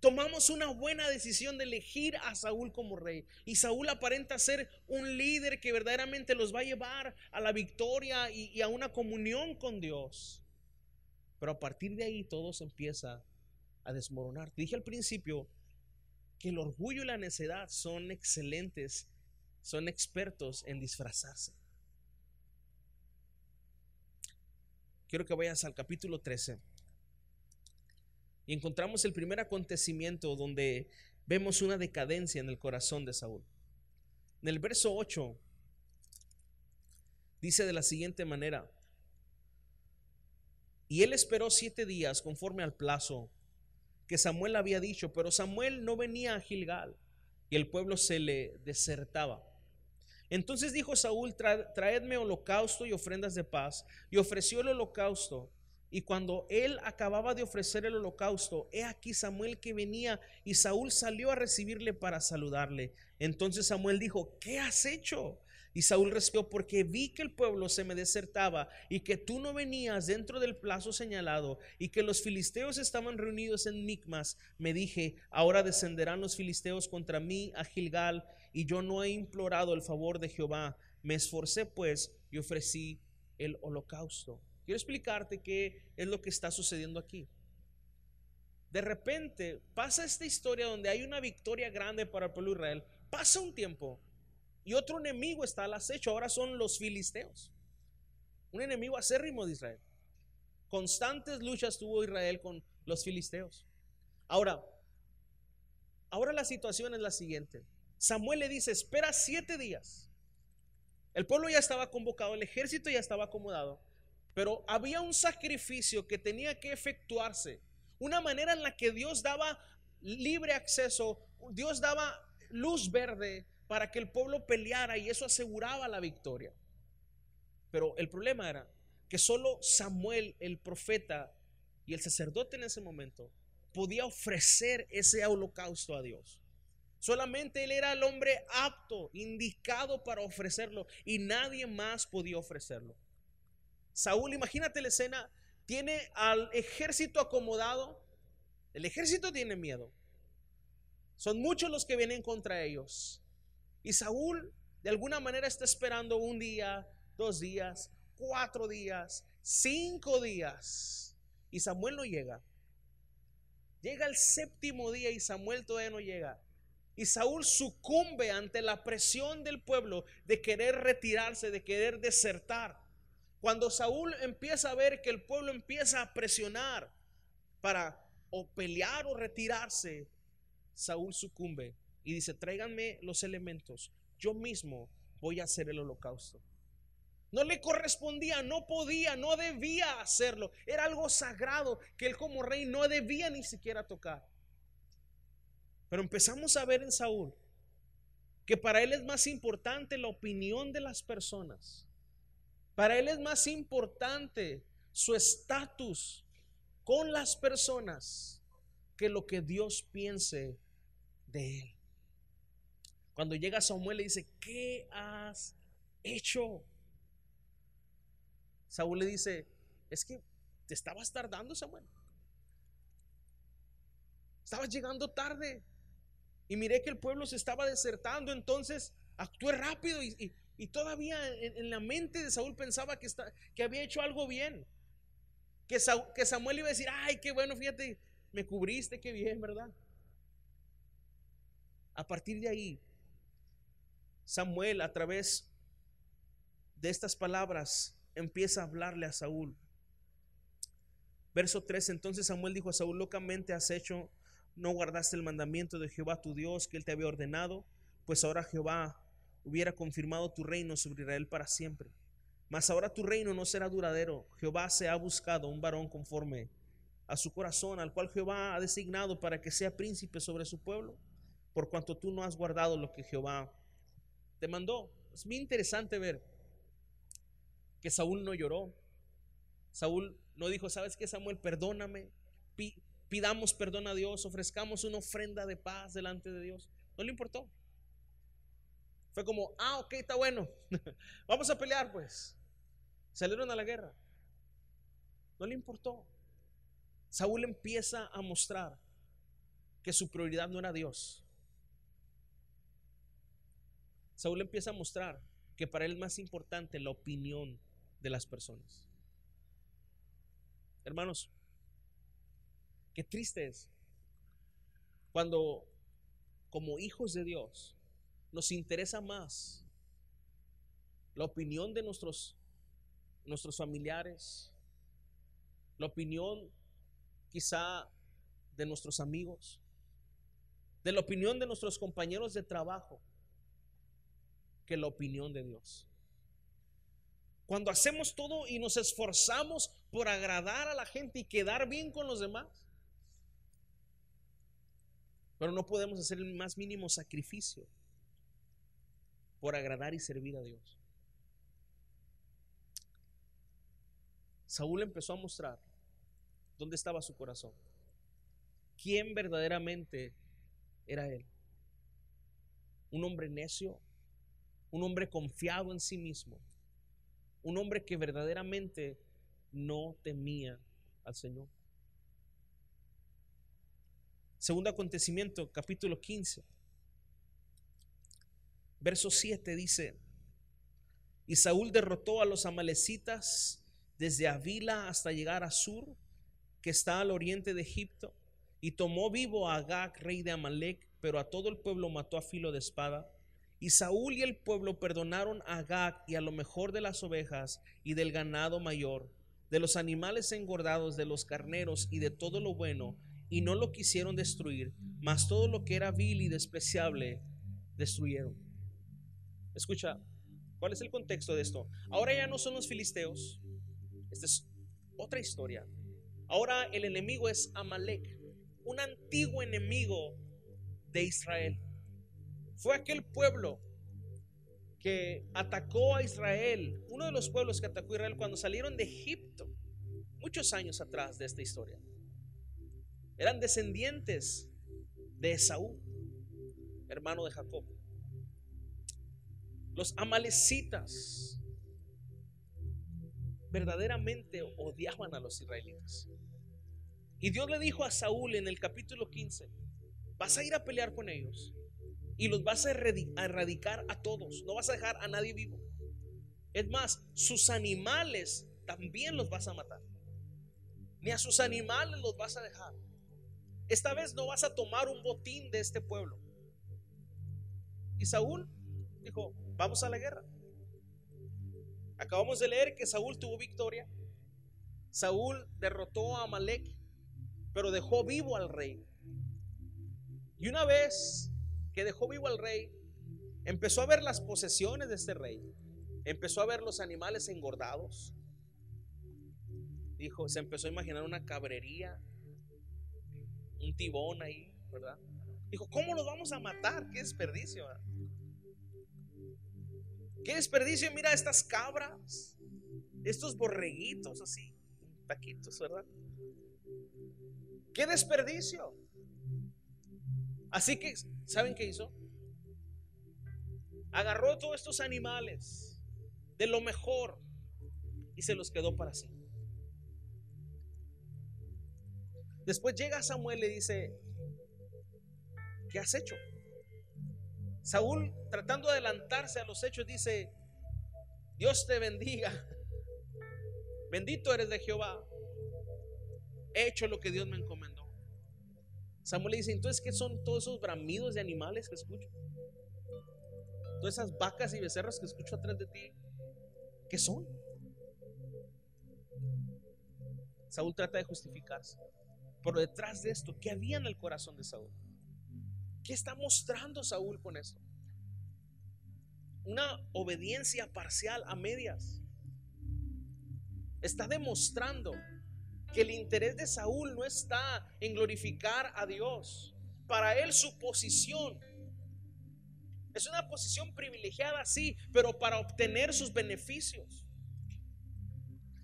Tomamos una buena decisión de elegir a Saúl como rey, y Saúl aparenta ser un líder que verdaderamente los va a llevar a la victoria y a una comunión con Dios. Pero a partir de ahí todo se empieza a desmoronar. Te dije al principio que el orgullo y la necedad son excelentes, son expertos en disfrazarse. Quiero que vayas al capítulo 13 y encontramos el primer acontecimiento donde vemos una decadencia en el corazón de Saúl. En el verso 8 dice de la siguiente manera: y él esperó 7 días conforme al plazo que Samuel había dicho, pero Samuel no venía a Gilgal y el pueblo se le desertaba. Entonces dijo Saúl: traedme holocausto y ofrendas de paz. Y ofreció el holocausto. Y cuando él acababa de ofrecer el holocausto, he aquí Samuel que venía, y Saúl salió a recibirle para saludarle. Entonces Samuel dijo: ¿qué has hecho? Y Saúl respondió: porque vi que el pueblo se me desertaba, y que tú no venías dentro del plazo señalado, y que los filisteos estaban reunidos en Micmas. Me dije: ahora descenderán los filisteos contra mí a Gilgal, y yo no he implorado el favor de Jehová. Me esforcé pues y ofrecí el holocausto. Quiero explicarte qué es lo que está sucediendo aquí. De repente pasa esta historia donde hay una victoria grande para el pueblo de Israel. Pasa un tiempo y otro enemigo está al acecho. Ahora son los filisteos, un enemigo acérrimo de Israel. Constantes luchas tuvo Israel con los filisteos. Ahora la situación es la siguiente. Samuel le dice: espera 7 días. El pueblo ya estaba convocado, el ejército ya estaba acomodado, pero había un sacrificio que tenía que efectuarse, una manera en la que Dios daba libre acceso, Dios daba luz verde para que el pueblo peleara, y eso aseguraba la victoria. Pero el problema era que solo Samuel, el profeta y el sacerdote en ese momento, podía ofrecer ese holocausto a Dios. Solamente él era el hombre apto, indicado para ofrecerlo, y nadie más podía ofrecerlo. Saúl, imagínate la escena, tiene al ejército acomodado, el ejército tiene miedo, son muchos los que vienen contra ellos, y Saúl de alguna manera está esperando 1 día, 2 días, 4 días, 5 días, y Samuel no llega. Llega el 7º día y Samuel todavía no llega. Y Saúl sucumbe ante la presión del pueblo de querer retirarse, de querer desertar. Cuando Saúl empieza a ver que el pueblo empieza a presionar para o pelear o retirarse, Saúl sucumbe y dice: tráiganme los elementos, yo mismo voy a hacer el holocausto. No le correspondía, no podía, no debía hacerlo. Era algo sagrado que él como rey no debía ni siquiera tocar. Pero empezamos a ver en Saúl que para él es más importante la opinión de las personas. Para él es más importante su estatus con las personas que lo que Dios piense de él. Cuando llega Samuel le dice: ¿qué has hecho? Saúl le dice: es que te estabas tardando, Samuel. Estabas llegando tarde y miré que el pueblo se estaba desertando, entonces actué rápido y todavía en la mente de Saúl pensaba que había hecho algo bien. Que Samuel iba a decir: ay, qué bueno, fíjate, me cubriste, qué bien, ¿verdad? A partir de ahí, Samuel, a través de estas palabras, empieza a hablarle a Saúl. Verso 3: entonces Samuel dijo a Saúl: locamente has hecho, no guardaste el mandamiento de Jehová tu Dios que él te había ordenado, pues ahora Jehová hubiera confirmado tu reino sobre Israel para siempre. Mas ahora tu reino no será duradero. Jehová se ha buscado un varón conforme a su corazón, al cual Jehová ha designado para que sea príncipe sobre su pueblo, por cuanto tú no has guardado lo que Jehová te mandó. Es bien interesante ver que Saúl no lloró. Saúl no dijo: ¿sabes qué, Samuel? Perdóname, pidamos perdón a Dios, ofrezcamos una ofrenda de paz delante de Dios. No le importó. Fue como: ok, está bueno, vamos a pelear pues. Salieron a la guerra. No le importó. Saúl empieza a mostrar que su prioridad no era Dios. Saúl empieza a mostrar que para él es más importante la opinión de las personas. Hermanos, qué triste es cuando, como hijos de Dios, nos interesa más la opinión de nuestros familiares, la opinión quizá de nuestros amigos, de la opinión de nuestros compañeros de trabajo, que la opinión de Dios. Cuando hacemos todo y nos esforzamos por agradar a la gente y quedar bien con los demás, pero no podemos hacer el más mínimo sacrificio por agradar y servir a Dios. Saúl empezó a mostrar dónde estaba su corazón, quién verdaderamente era él. Un hombre necio, un hombre confiado en sí mismo, un hombre que verdaderamente no temía al Señor. Segundo acontecimiento, capítulo 15, verso 7 dice: y Saúl derrotó a los amalecitas desde Avila hasta llegar a Sur, que está al oriente de Egipto, y tomó vivo a Agag, rey de Amalec, pero a todo el pueblo mató a filo de espada. Y Saúl y el pueblo perdonaron a Agag y a lo mejor de las ovejas y del ganado mayor, de los animales engordados, de los carneros y de todo lo bueno, y no lo quisieron destruir, mas todo lo que era vil y despreciable destruyeron. Escucha, ¿cuál es el contexto de esto? Ahora ya no son los filisteos. Esta es otra historia. Ahora el enemigo es Amalec, un antiguo enemigo de Israel. Fue aquel pueblo que atacó a Israel, uno de los pueblos que atacó a Israel cuando salieron de Egipto, muchos años atrás de esta historia. Eran descendientes de Esaú, hermano de Jacob. Los amalecitas verdaderamente odiaban a los israelitas. Y Dios le dijo a Saúl en el capítulo 15: vas a ir a pelear con ellos y los vas a erradicar a todos, no vas a dejar a nadie vivo. Es más, sus animales también los vas a matar. Ni a sus animales los vas a dejar. Esta vez no vas a tomar un botín de este pueblo. Y Saúl dijo: vamos a la guerra. Acabamos de leer que Saúl tuvo victoria. Saúl derrotó a Amalec, pero dejó vivo al rey. Y una vez que dejó vivo al rey, empezó a ver las posesiones de este rey. Empezó a ver los animales engordados. Se empezó a imaginar una cabrería, un tibón ahí, ¿verdad? Dijo: ¿cómo los vamos a matar? Qué desperdicio, ¿verdad? Qué desperdicio. Mira estas cabras, estos borreguitos así, taquitos, ¿verdad? ¡Qué desperdicio! Así que, ¿saben qué hizo? Agarró todos estos animales de lo mejor y se los quedó para sí. Después llega Samuel y le dice: ¿qué has hecho? Saúl, tratando de adelantarse a los hechos, dice: Dios te bendiga, bendito eres de Jehová, he hecho lo que Dios me encomendó. Samuel le dice: entonces, ¿qué son todos esos bramidos de animales que escucho? Todas esas vacas y becerros que escucho atrás de ti, ¿qué son? Saúl trata de justificarse, pero detrás de esto, ¿qué había en el corazón de Saúl? ¿Qué está mostrando Saúl con esto? Una obediencia parcial, a medias. Está demostrando que el interés de Saúl no está en glorificar a Dios. Para él su posición es una posición privilegiada, sí, pero para obtener sus beneficios,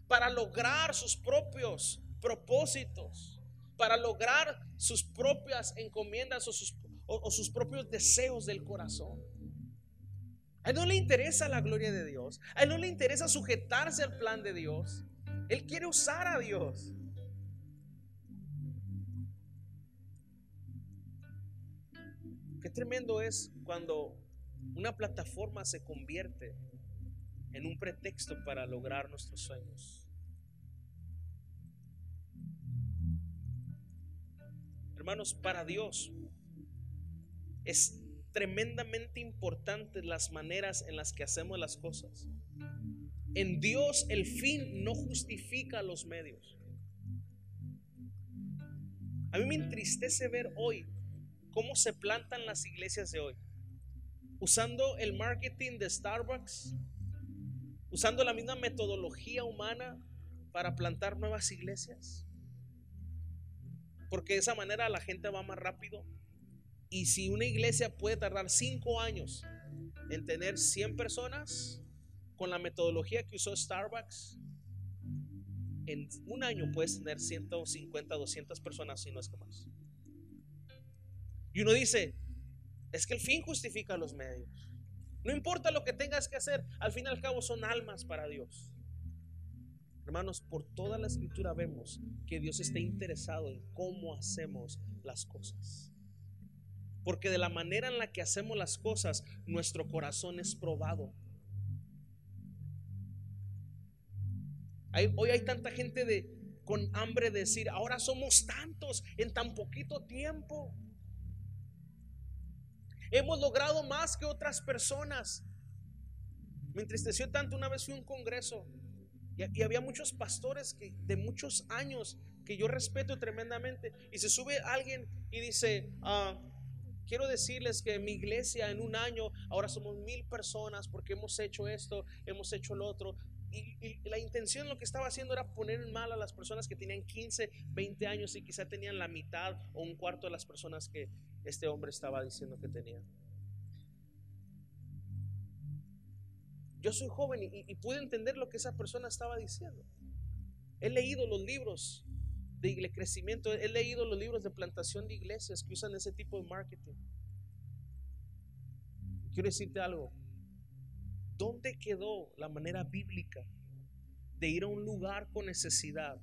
para lograr sus propios propósitos, para lograr sus propias encomiendas o sus propios deseos del corazón. A él no le interesa la gloria de Dios, a él no le interesa sujetarse al plan de Dios. Él quiere usar a Dios. Qué tremendo es cuando una plataforma se convierte en un pretexto para lograr nuestros sueños. Hermanos, para Dios es tremendamente importante las maneras en las que hacemos las cosas. En Dios el fin no justifica los medios. A mí me entristece ver hoy cómo se plantan las iglesias de hoy, usando el marketing de Starbucks, usando la misma metodología humana para plantar nuevas iglesias, porque de esa manera la gente va más rápido. Y si una iglesia puede tardar 5 años en tener 100 personas con la metodología que usó Starbucks, en un año puedes tener 150, 200 personas, si no es que más. Y uno dice: es que el fin justifica los medios. No importa lo que tengas que hacer, al fin y al cabo son almas para Dios. Hermanos, por toda la escritura vemos que Dios está interesado en cómo hacemos las cosas, porque de la manera en la que hacemos las cosas, nuestro corazón es probado. Hoy hay tanta gente con hambre de decir: ahora somos tantos en tan poquito tiempo, hemos logrado más que otras personas. Me entristeció tanto, una vez fui a un congreso y había muchos pastores de muchos años que yo respeto tremendamente, y se sube alguien y dice: quiero decirles que en mi iglesia en un año ahora somos 1000 personas porque hemos hecho esto, hemos hecho lo otro. Y la intención, lo que estaba haciendo era poner en mal a las personas que tenían 15, 20 años y quizá tenían la mitad o un cuarto de las personas que este hombre estaba diciendo que tenía. Yo soy joven y pude entender lo que esa persona estaba diciendo. He leído los libros de crecimiento, he leído los libros de plantación de iglesias que usan ese tipo de marketing. Quiero decirte algo: ¿dónde quedó la manera bíblica de ir a un lugar con necesidad,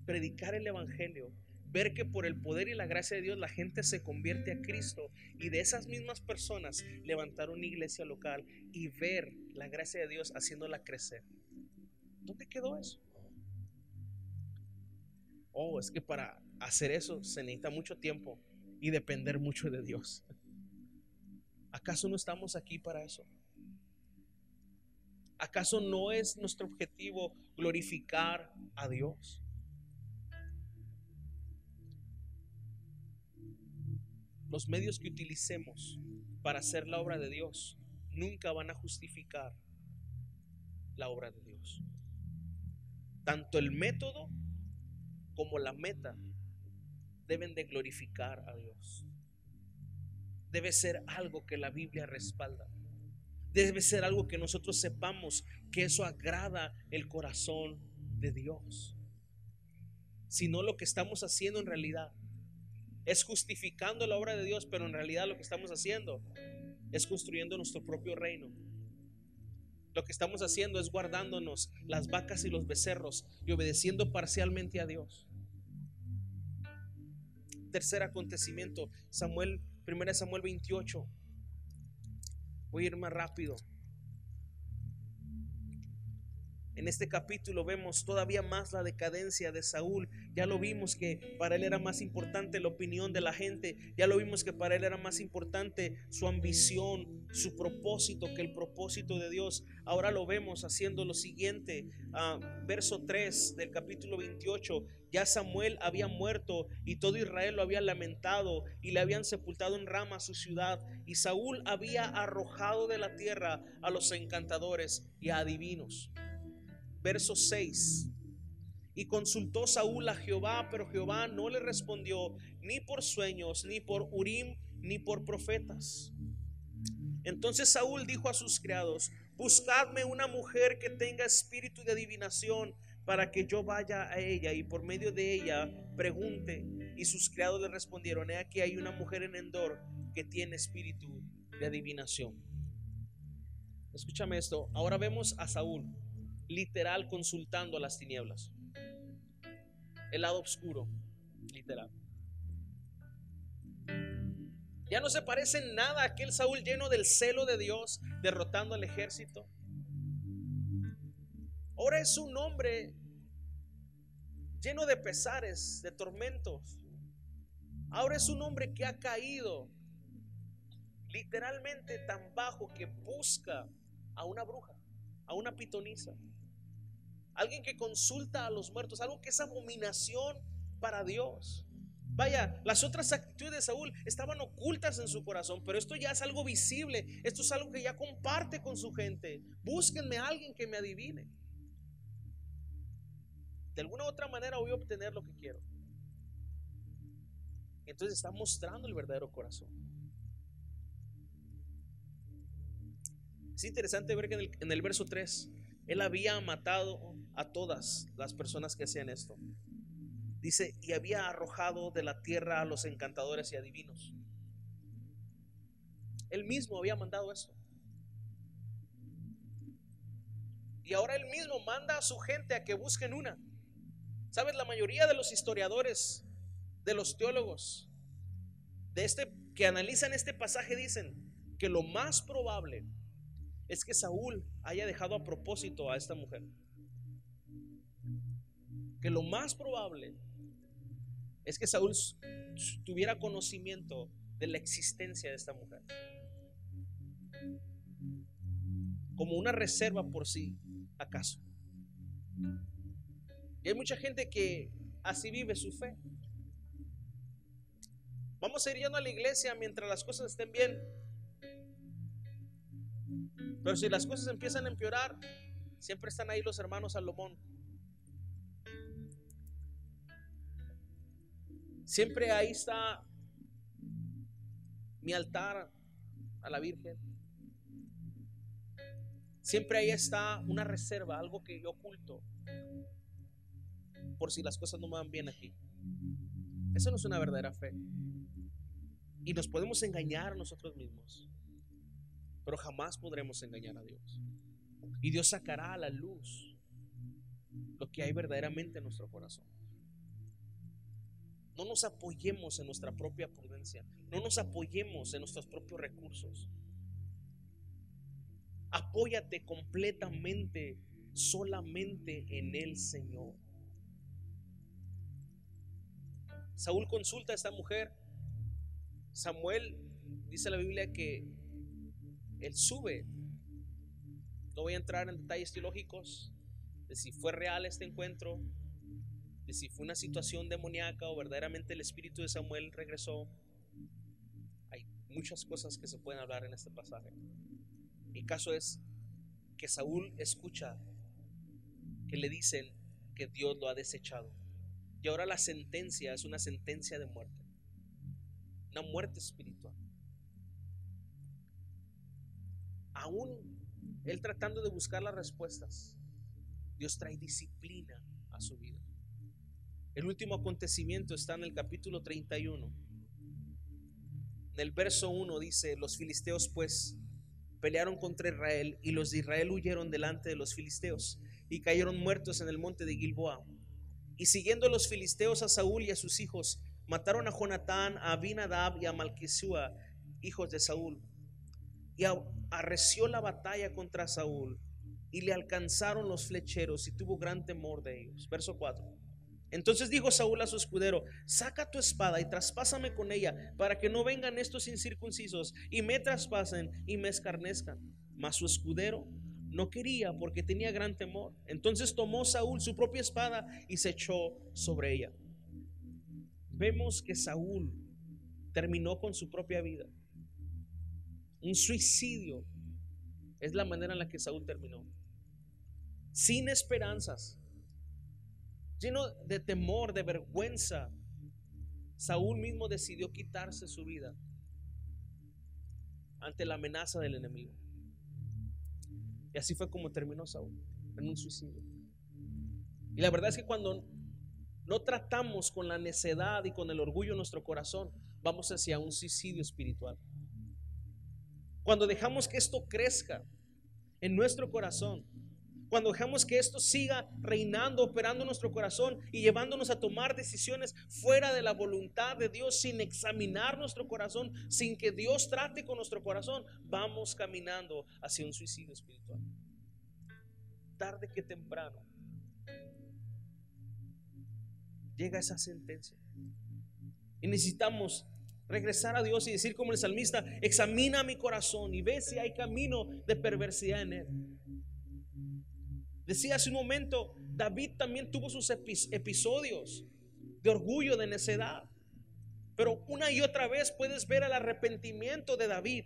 predicar el evangelio, ver que por el poder y la gracia de Dios la gente se convierte a Cristo, y de esas mismas personas levantar una iglesia local y ver la gracia de Dios haciéndola crecer? ¿Dónde quedó eso? Es que para hacer eso se necesita mucho tiempo y depender mucho de Dios. ¿Acaso no estamos aquí para eso? ¿Acaso no es nuestro objetivo glorificar a Dios? Los medios que utilicemos para hacer la obra de Dios nunca van a justificar la obra de Dios. Tanto el método como la meta deben de glorificar a Dios. Debe ser algo que la Biblia respalda. Debe ser algo que nosotros sepamos que eso agrada el corazón de Dios. sino lo que estamos haciendo en realidad es justificando la obra de Dios, pero en realidad lo que estamos haciendo es construyendo nuestro propio reino. Lo que estamos haciendo es guardándonos las vacas y los becerros y obedeciendo parcialmente a Dios. Tercer acontecimiento, 1 Samuel 28. Voy a ir más rápido. En este capítulo vemos todavía más la decadencia de Saúl. Ya lo vimos que para él era más importante la opinión de la gente. Ya lo vimos que para él era más importante su ambición, su propósito, que el propósito de Dios. Ahora lo vemos haciendo lo siguiente. Verso 3 del capítulo 28. Ya Samuel había muerto y todo Israel lo había lamentado y le habían sepultado en Rama su ciudad. Y Saúl había arrojado de la tierra a los encantadores y a adivinos. Verso 6. Y consultó Saúl a Jehová, pero Jehová no le respondió ni por sueños, ni por Urim, ni por profetas. Entonces Saúl dijo a sus criados: buscadme una mujer que tenga espíritu de adivinación, para que yo vaya a ella y por medio de ella pregunte. Y sus criados le respondieron: he aquí hay una mujer en Endor que tiene espíritu de adivinación. Escúchame esto. Ahora vemos a Saúl literal consultando a las tinieblas, el lado oscuro, literal. Ya no se parece en nada a aquel Saúl lleno del celo de Dios, derrotando al ejército. Ahora es un hombre lleno de pesares, de tormentos. Ahora es un hombre que ha caído literalmente tan bajo que busca a una bruja, a una pitonisa, alguien que consulta a los muertos, algo que es abominación para Dios. Vaya, las otras actitudes de Saúl estaban ocultas en su corazón, pero esto ya es algo visible. Esto es algo que ya comparte con su gente. Búsquenme a alguien que me adivine. De alguna u otra manera voy a obtener lo que quiero. Entonces está mostrando el verdadero corazón. Es interesante ver que en el verso 3 él había matado a todas las personas que hacían esto. Dice: y había arrojado de la tierra a los encantadores y adivinos. Él mismo había mandado eso. Y ahora él mismo manda a su gente a que busquen una. ¿Sabes? La mayoría de los historiadores, de los teólogos, que analizan este pasaje, dicen que lo más probable es que Saúl haya dejado a propósito a esta mujer. Que lo más probable es que Saúl tuviera conocimiento de la existencia de esta mujer, como una reserva por si acaso. Y hay mucha gente que así vive su fe. Vamos a ir yendo a la iglesia mientras las cosas estén bien, pero si las cosas empiezan a empeorar, siempre están ahí los hermanos Salomón. Siempre ahí está mi altar a la Virgen. Siempre ahí está una reserva, algo que yo oculto por si las cosas no me van bien aquí. Eso no es una verdadera fe. Y nos podemos engañar nosotros mismos, pero jamás podremos engañar a Dios. Y Dios sacará a la luz lo que hay verdaderamente en nuestro corazón. No nos apoyemos en nuestra propia prudencia. No nos apoyemos en nuestros propios recursos. Apóyate completamente, solamente en el Señor. Saúl consulta a esta mujer. Samuel, dice la Biblia que él sube. No voy a entrar en detalles teológicos de si fue real este encuentro, de si fue una situación demoníaca o verdaderamente el espíritu de Samuel regresó. Hay muchas cosas que se pueden hablar en este pasaje. El caso es que Saúl escucha que le dicen que Dios lo ha desechado. Y ahora la sentencia es una sentencia de muerte, una muerte espiritual. Aún él tratando de buscar las respuestas, Dios trae disciplina a su vida. El último acontecimiento está en el capítulo 31. En el verso 1 dice: los filisteos pues pelearon contra Israel, y los de Israel huyeron delante de los filisteos y cayeron muertos en el monte de Gilboa. Y siguiendo los filisteos a Saúl y a sus hijos, mataron a Jonatán, a Abinadab y a Malquisúa, hijos de Saúl. Y arreció la batalla contra Saúl, y le alcanzaron los flecheros, y tuvo gran temor de ellos. Verso 4. Entonces dijo Saúl a su escudero: saca tu espada y traspásame con ella, para que no vengan estos incircuncisos y me traspasen y me escarnezcan. Mas su escudero no quería, porque tenía gran temor. Entonces tomó Saúl su propia espada y se echó sobre ella. Vemos que Saúl terminó con su propia vida. Un suicidio es la manera en la que Saúl terminó. Sin esperanzas, lleno de temor, de vergüenza, Saúl mismo decidió quitarse su vida ante la amenaza del enemigo. Y así fue como terminó Saúl, en un suicidio. Y la verdad es que cuando no tratamos con la necedad y con el orgullo en nuestro corazón, vamos hacia un suicidio espiritual. Cuando dejamos que esto crezca en nuestro corazón, cuando dejamos que esto siga reinando, operando en nuestro corazón y llevándonos a tomar decisiones fuera de la voluntad de Dios, sin examinar nuestro corazón, sin que Dios trate con nuestro corazón, vamos caminando hacia un suicidio espiritual. Tarde que temprano llega esa sentencia y necesitamos regresar a Dios y decir como el salmista: examina mi corazón y ve si hay camino de perversidad en él. Decía hace un momento, David también tuvo sus episodios de orgullo, de necedad, pero una y otra vez puedes ver el arrepentimiento de David.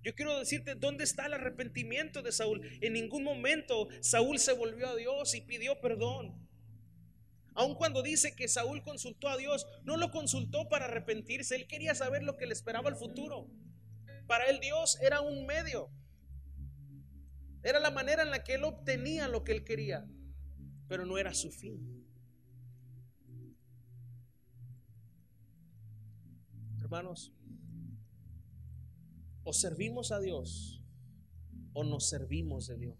Yo quiero decirte, ¿dónde está el arrepentimiento de Saúl? En ningún momento Saúl se volvió a Dios y pidió perdón. Aun cuando dice que Saúl consultó a Dios, no lo consultó para arrepentirse. Él quería saber lo que le esperaba al futuro. Para él Dios era un medio, era la manera en la que él obtenía lo que él quería, pero no era su fin. Hermanos, o servimos a Dios o nos servimos de Dios.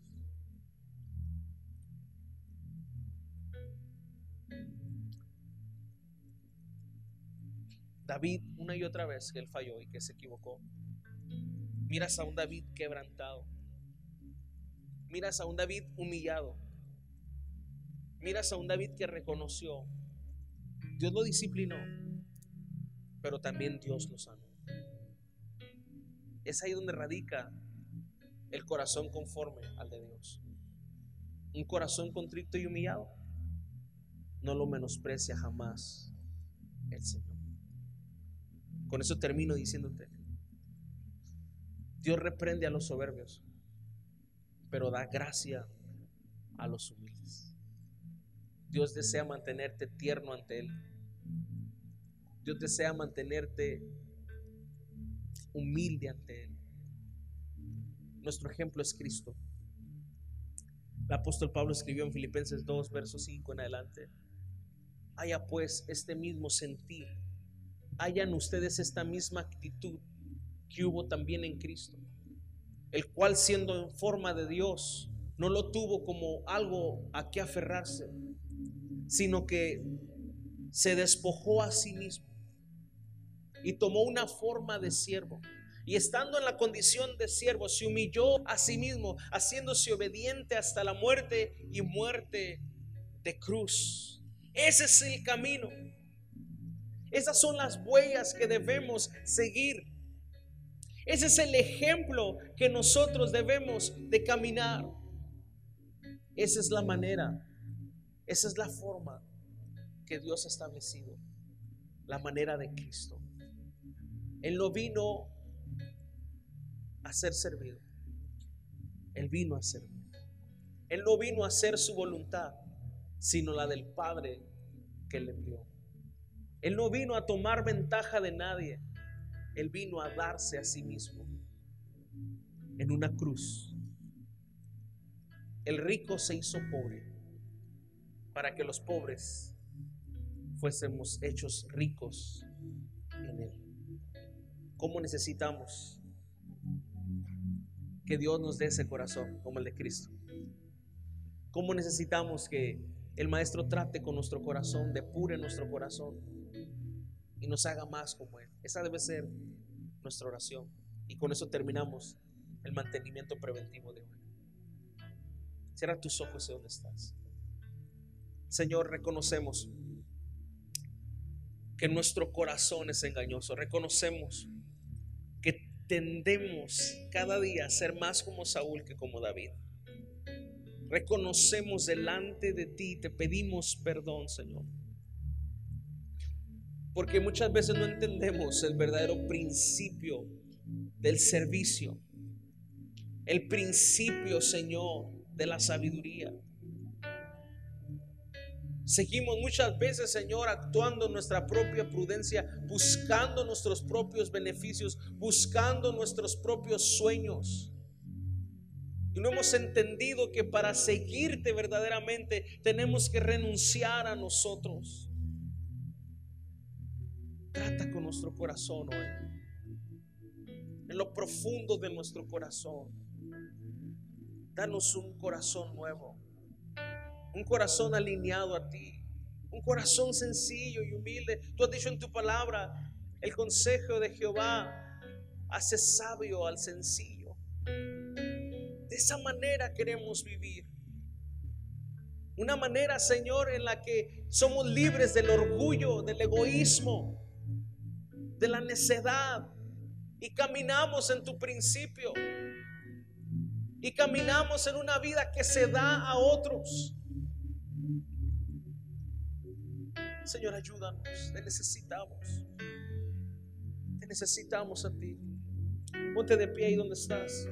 David, una y otra vez que él falló y que se equivocó, miras a un David quebrantado, miras a un David humillado, miras a un David que reconoció: Dios lo disciplinó, pero también Dios lo sanó. Es ahí donde radica el corazón conforme al de Dios. Un corazón contrito y humillado no lo menosprecia jamás el Señor. Con eso termino diciéndote: Dios reprende a los soberbios, pero da gracia a los humildes. Dios desea mantenerte tierno ante Él. Dios desea mantenerte humilde ante Él. Nuestro ejemplo es Cristo. El apóstol Pablo escribió en Filipenses 2, verso 5 en adelante: haya pues este mismo sentir, hayan ustedes esta misma actitud que hubo también en Cristo, el cual, siendo en forma de Dios, no lo tuvo como algo a que aferrarse, sino que se despojó a sí mismo y tomó una forma de siervo, y estando en la condición de siervo se humilló a sí mismo, haciéndose obediente hasta la muerte y muerte de cruz. Ese es el camino. Esas son las huellas que debemos seguir. Ese es el ejemplo que nosotros debemos de caminar. Esa es la manera, esa es la forma que Dios ha establecido, la manera de Cristo. Él no vino a ser servido, Él vino a servir. Él no vino a hacer su voluntad, sino la del Padre que le envió. Él no vino a tomar ventaja de nadie, Él vino a darse a sí mismo en una cruz. El rico se hizo pobre para que los pobres fuésemos hechos ricos en Él. ¿Cómo necesitamos que Dios nos dé ese corazón como el de Cristo? ¿Cómo necesitamos que el Maestro trate con nuestro corazón, depure nuestro corazón y nos haga más como Él? Esa debe ser nuestra oración. Y con eso terminamos el mantenimiento preventivo de hoy. Cierra tus ojos de donde estás. Señor, reconocemos que nuestro corazón es engañoso. Reconocemos que tendemos cada día a ser más como Saúl que como David. Reconocemos delante de ti, te pedimos perdón, Señor, porque muchas veces no entendemos el verdadero principio del servicio, el principio, Señor, de la sabiduría. Seguimos muchas veces, Señor, actuando en nuestra propia prudencia, buscando nuestros propios beneficios, buscando nuestros propios sueños. Y no hemos entendido que para seguirte verdaderamente tenemos que renunciar a nosotros. Trata con nuestro corazón hoy, en lo profundo de nuestro corazón. Danos un corazón nuevo, un corazón alineado a ti, un corazón sencillo y humilde. Tú has dicho en tu palabra, el consejo de Jehová hace sabio al sencillo. De esa manera queremos vivir. Una manera, Señor, en la que somos libres del orgullo, del egoísmo, de la necedad, y caminamos en tu principio, y caminamos en una vida que se da a otros. Señor, ayúdanos, te necesitamos a ti. Ponte de pie ahí donde estás.